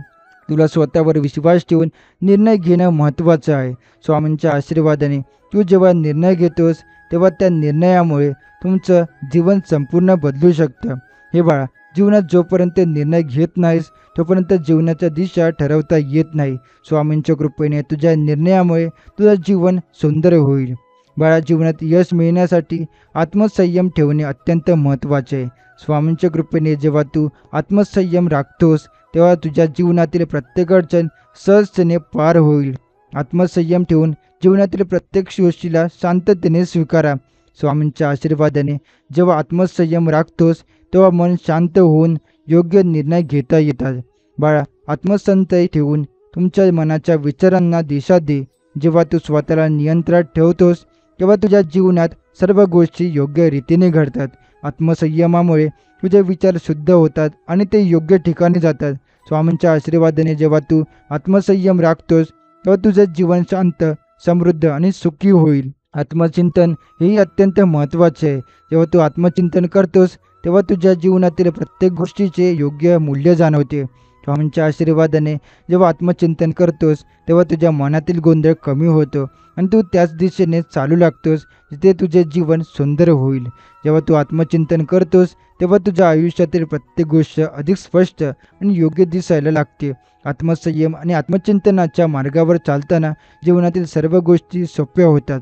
तुला स्वतःवर विश्वास ठेवून निर्णय घेणं महत्त्वाचं आहे. स्वामींच्या आशीर्वादाने तू जेव्हा निर्णय घेतोस तेव्हा त्या निर्णयामुळे तुमचं जीवन संपूर्ण बदलू शकतं. हे बाळा, जीवनात जोपर्यंत निर्णय घेत नाहीस तोपर्यंत जीवनाच्या दिशा ठरवता येत नाही. स्वामींच्या कृपेने तुझ्या निर्णयामुळे तुझं जीवन सुंदर होईल. बाळा, जीवनात यश मिळण्यासाठी आत्मसंयम ठेवणे अत्यंत महत्त्वाचे आहे. स्वामींच्या कृपेने जेव्हा तू आत्मसंयम राखतोस तेव्हा तुझ्या जीवनातील प्रत्येक अडचण सहजतेने पार होईल. आत्मसंयम ठेवून जीवनातील प्रत्येक गोष्टीला शांततेने स्वीकारा. स्वामींच्या आशीर्वादाने जेव्हा आत्मसंयम राखतोस तेव्हा मन शांत होऊन योग्य निर्णय घेता येतात. बाळा, आत्मसंयम ठेवून तुमच्या मनाच्या विचारांना दिशा दे. जेव्हा तू स्वतःला नियंत्रणात ठेवतोस तेव्हा तुझ्या जीवनात सर्व गोष्टी योग्य रीतीने घडतात. आत्मसंयमामुळे तुझे विचार शुद्ध होतात आणि ते योग्य ठिकाणी जातात. स्वामींच्या आशीर्वादाने जेव्हा तू आत्मसंयम राखतोस तेव्हा तुझं जीवन शांत, समृद्ध आणि सुखी होईल. आत्मचिंतन हेही अत्यंत महत्त्वाचे आहे. जेव्हा तू आत्मचिंतन करतोस तेव्हा तुझ्या जीवनातील प्रत्येक गोष्टीचे योग्य मूल्य जाणवते. स्वामींच्या आशीर्वादाने जेव्हा आत्मचिंतन करतोस तेव्हा तुझ्या मनातील गोंधळ कमी होतो आणि तू त्याच दिशेने चालू लागतोस जिथे तुझे जीवन सुंदर होईल. जेव्हा तू आत्मचिंतन करतोस तेव्हा तुझ्या आयुष्यातील प्रत्येक गोष्ट अधिक स्पष्ट आणि योग्य दिसायला लागते. आत्मसंयम आणि आत्मचिंतनाच्या मार्गावर चालताना जीवनातील सर्व गोष्टी सोप्या होतात.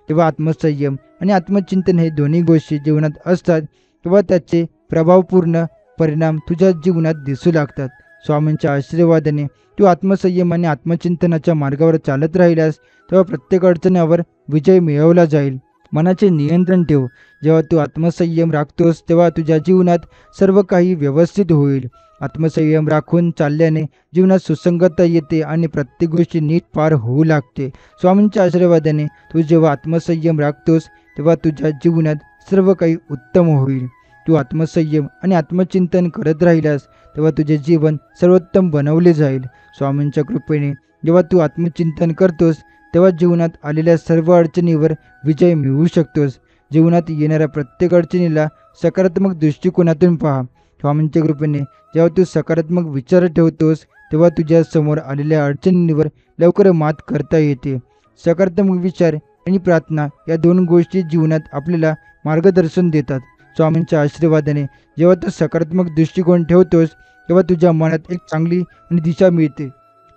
जेव्हा आत्मसंयम आणि आत्मचिंतन हे दोन्ही गोष्टी जीवनात असतात तेव्हा त्याचे प्रभावपूर्ण परिणाम तुझ्या जीवनात दिसू लागतात. स्वामींच्या आशीर्वादाने तू आत्मसंयम आणि आत्मचिंतनाच्या मार्गावर चालत राहिल्यास तेव्हा प्रत्येक अडचणीवर विजय मिळवला जाईल. मनाचे नियंत्रण ठेव. जेव्हा तू आत्मसंयम राखतोस तेव्हा तुझ्या जीवनात सर्व काही व्यवस्थित होईल. आत्मसंयम राखून चालल्याने जीवनात सुसंगतता येते आणि प्रत्येक गोष्टी नीट पार होऊ लागते. स्वामींच्या आशीर्वादाने तू जेव्हा आत्मसंयम राखतोस तेव्हा तुझ्या जीवनात सर्व काही उत्तम होईल. तू आत्मसंयम आणि आत्मचिंतन करत राहिल्यास तेव्हा तुझे जीवन सर्वोत्तम बनवले जाईल. स्वामींच्या कृपेने जेव्हा तू आत्मचिंतन करतोस तेव्हा जीवनात आलेल्या सर्व अडचणीवर विजय मिळवू शकतोस. जीवनात येणाऱ्या प्रत्येक अडचणीला सकारात्मक दृष्टिकोनातून पहा. स्वामींच्या कृपेने जेव्हा तू सकारात्मक विचार ठेवतोस तेव्हा तुझ्या समोर आलेल्या अडचणींवर लवकर मात करता येते. सकारात्मक विचार आणि प्रार्थना या दोन गोष्टी जीवनात आपल्याला मार्गदर्शन देतात. स्वामींच्या आशीर्वादाने जेव्हा तू सकारात्मक दृष्टिकोन ठेवतोस तेव्हा तुझ्या मनात एक चांगली आणि दिशा मिळते.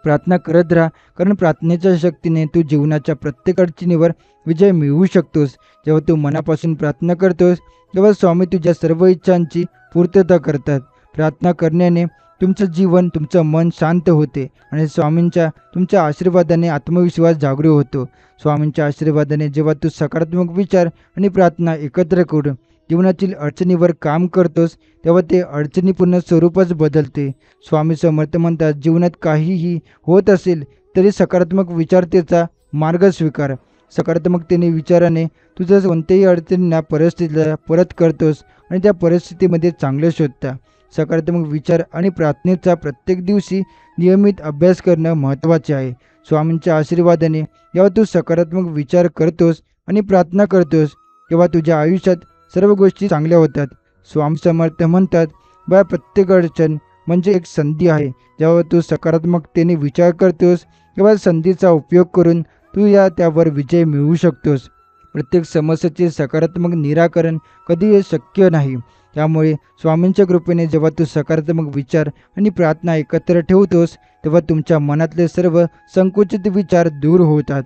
प्रार्थना करत राहा, कारण प्रार्थनेच्या शक्तीने तू जीवनाच्या प्रत्येक अडचणीवर विजय मिळवू शकतोस. जेव्हा तू मनापासून प्रार्थना करतोस तेव्हा स्वामी तुझ्या सर्व इच्छांची पूर्तता करतात. प्रार्थना करण्याने तुमचं जीवन, तुमचं मन शांत होते आणि तुमच्या आशीर्वादाने आत्मविश्वास जागृत होतो. स्वामींच्या आशीर्वादाने जेव्हा तू सकारात्मक विचार आणि प्रार्थना एकत्र करून जीवनातील अडचणीवर काम करतोस तेव्हा ते अडचणीपूर्ण स्वरूपच बदलते. स्वामी समर्थ म्हणतात, जीवनात काहीही होत असेल तरी सकारात्मक विचारतेचा मार्ग स्वीकार. सकारात्मकतेने विचाराने तुझ्या कोणत्याही अडचणींना परिस्थितीला परत करतोस आणि त्या परिस्थितीमध्ये चांगले शोधता. सकारात्मक विचार आणि प्रार्थनेचा प्रत्येक दिवशी नियमित अभ्यास करणं महत्त्वाचे आहे. स्वामींच्या आशीर्वादाने जेव्हा तू सकारात्मक विचार करतोस आणि प्रार्थना करतोस तेव्हा तुझ्या आयुष्यात सर्व गोष्टी चांगल्या होतात. स्वामी समर्थ म्हणतात, बा प्रत्येक अडचण म्हणजे एक संधी आहे. जेव्हा तू सकारात्मकतेने विचार करतोस तेव्हा संधीचा उपयोग करून तू त्यावर विजय मिळवू शकतोस. प्रत्येक समस्येचे सकारात्मक निराकरण कधीही शक्य नाही. त्यामुळे स्वामींच्या कृपेने जेव्हा तू सकारात्मक विचार आणि प्रार्थना एकत्र ठेवतोस तेव्हा तुमच्या मनातले सर्व संकुचित विचार दूर होतात.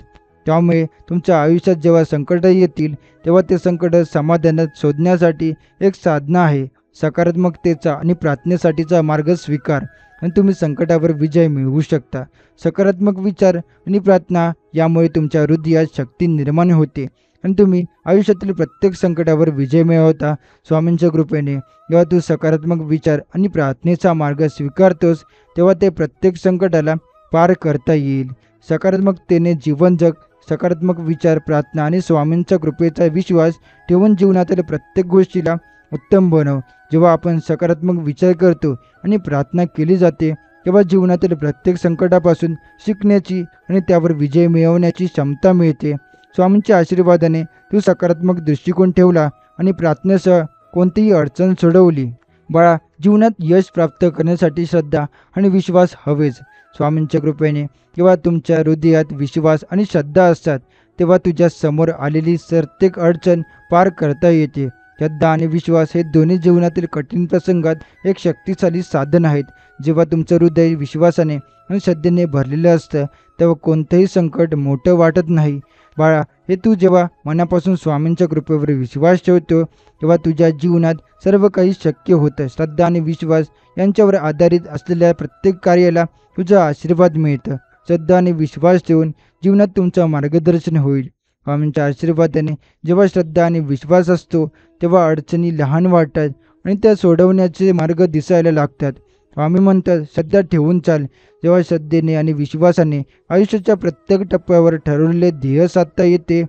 त्यामुळे तुमच्या आयुष्यात जेव्हा संकट येतील तेव्हा ते संकट समाधानात शोधण्यासाठी एक साधना आहे. सकारात्मकतेचा आणि प्रार्थनेसाठीचा मार्ग स्वीकार आणि तुम्ही संकटावर विजय मिळवू शकता. सकारात्मक विचार आणि प्रार्थना यामुळे तुमच्या हृदयात शक्ती निर्माण होते आणि तुम्ही आयुष्यातील प्रत्येक संकटावर विजय मिळवता. स्वामींच्या कृपेने जेव्हा तू सकारात्मक विचार आणि प्रार्थनेचा मार्ग स्वीकारतोस तेव्हा ते प्रत्येक संकटाला पार करता येईल. सकारात्मकतेने जीवन जग. सकारात्मक विचार, प्रार्थना आणि स्वामींच्या कृपेचा विश्वास ठेवून जीवनातील प्रत्येक गोष्टीला उत्तम बनव. जेव्हा आपण सकारात्मक विचार करतो आणि प्रार्थना केली जाते तेव्हा जीवनातील प्रत्येक संकटापासून शिकण्याची आणि त्यावर विजय मिळवण्याची क्षमता मिळते. स्वामींच्या आशीर्वादाने तू सकारात्मक दृष्टिकोन ठेवला आणि प्रार्थनेसह कोणतीही अडचण सोडवली. बाळा, जीवनात यश प्राप्त करण्यासाठी श्रद्धा आणि विश्वास हवेच. स्वामींच्या कृपेने किंवा तुमच्या हृदयात विश्वास आणि श्रद्धा असतात तेव्हा तुझ्या समोर आलेली प्रत्येक अडचण पार करता येते. श्रद्धा आणि विश्वास हे दोन्ही जीवनातील कठीण प्रसंगात एक शक्तिशाली साधन आहेत. जेव्हा तुमचं हृदय विश्वासाने आणि श्रद्धेने भरलेलं असतं तेव्हा कोणतंही संकट मोठं वाटत नाही. बाळा, हे तू जेव्हा मनापासून स्वामींच्या कृपेवर विश्वास ठेवतो तेव्हा तुझ्या जीवनात सर्व काही शक्य होतं. श्रद्धा आणि विश्वास यांच्यावर आधारित असलेल्या प्रत्येक कार्याला तुझा आशीर्वाद मिळतं. श्रद्धा आणि विश्वास ठेवून जीवनात तुमचं मार्गदर्शन होईल. स्वामींच्या आशीर्वादाने जेव्हा श्रद्धा आणि विश्वास असतो तेव्हा अडचणी लहान वाटतात आणि त्या सोडवण्याचे मार्ग दिसायला लागतात. स्वामी म्हणतात, श्रद्धा ठेवून चाल. जेव्हा श्रद्धेने आणि विश्वासाने आयुष्याच्या प्रत्येक टप्प्यावर ठरवलेले ध्येय साधता येते.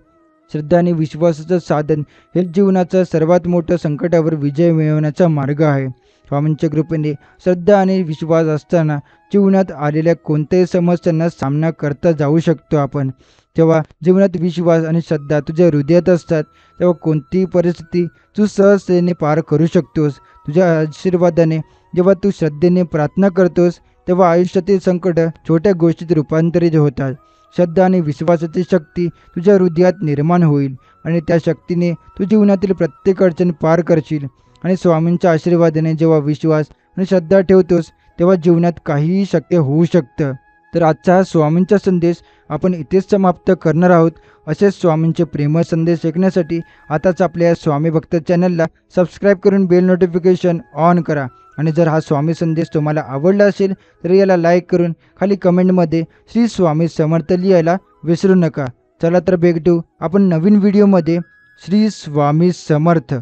श्रद्धा आणि विश्वासाचं साधन हे जीवनाचा सर्वात मोठ्या संकटावर विजय मिळवण्याचा मार्ग आहे. स्वामींच्या कृपेने श्रद्धा आणि विश्वास असताना जीवनात आलेल्या कोणत्याही समस्यांना सामना करता जाऊ शकतो आपण. जेव्हा जीवनात विश्वास आणि श्रद्धा तुझ्या हृदयात असतात तेव्हा कोणतीही परिस्थिती तू सहजतेने पार करू शकतोस. तुझ्या आशीर्वादाने जेव्हा तू श्रद्धेने प्रार्थना करतोस तेव्हा आयुष्यातील संकट छोट्या गोष्टीत रूपांतरित होतात. श्रद्धा आणि विश्वासाची शक्ती तुझ्या हृदयात निर्माण होईल आणि त्या शक्तीने तू जीवनातील प्रत्येक अडचण पार करशील. आणि स्वामींच्या आशीर्वादाने जेव्हा विश्वास आणि श्रद्धा ठेवतोस तेव्हा जीवनात काहीही शक्य होऊ शकतं. तर आजचा हा स्वामींचा संदेश आपण इथेच समाप्त करणार आहोत. असेच स्वामींचे प्रेमळ संदेश ऐकण्यासाठी आताच आपल्या स्वामी भक्त चॅनलला सबस्क्राईब करून बेल नोटिफिकेशन ऑन करा. आणि जर हा स्वामी संदेश तुम्हाला आवडला असेल तर याला लाईक करून खाली कमेंटमध्ये श्री स्वामी समर्थ लिहायला विसरू नका. चला तर भेटू आपण नवीन व्हिडिओमध्ये. श्री स्वामी समर्थ.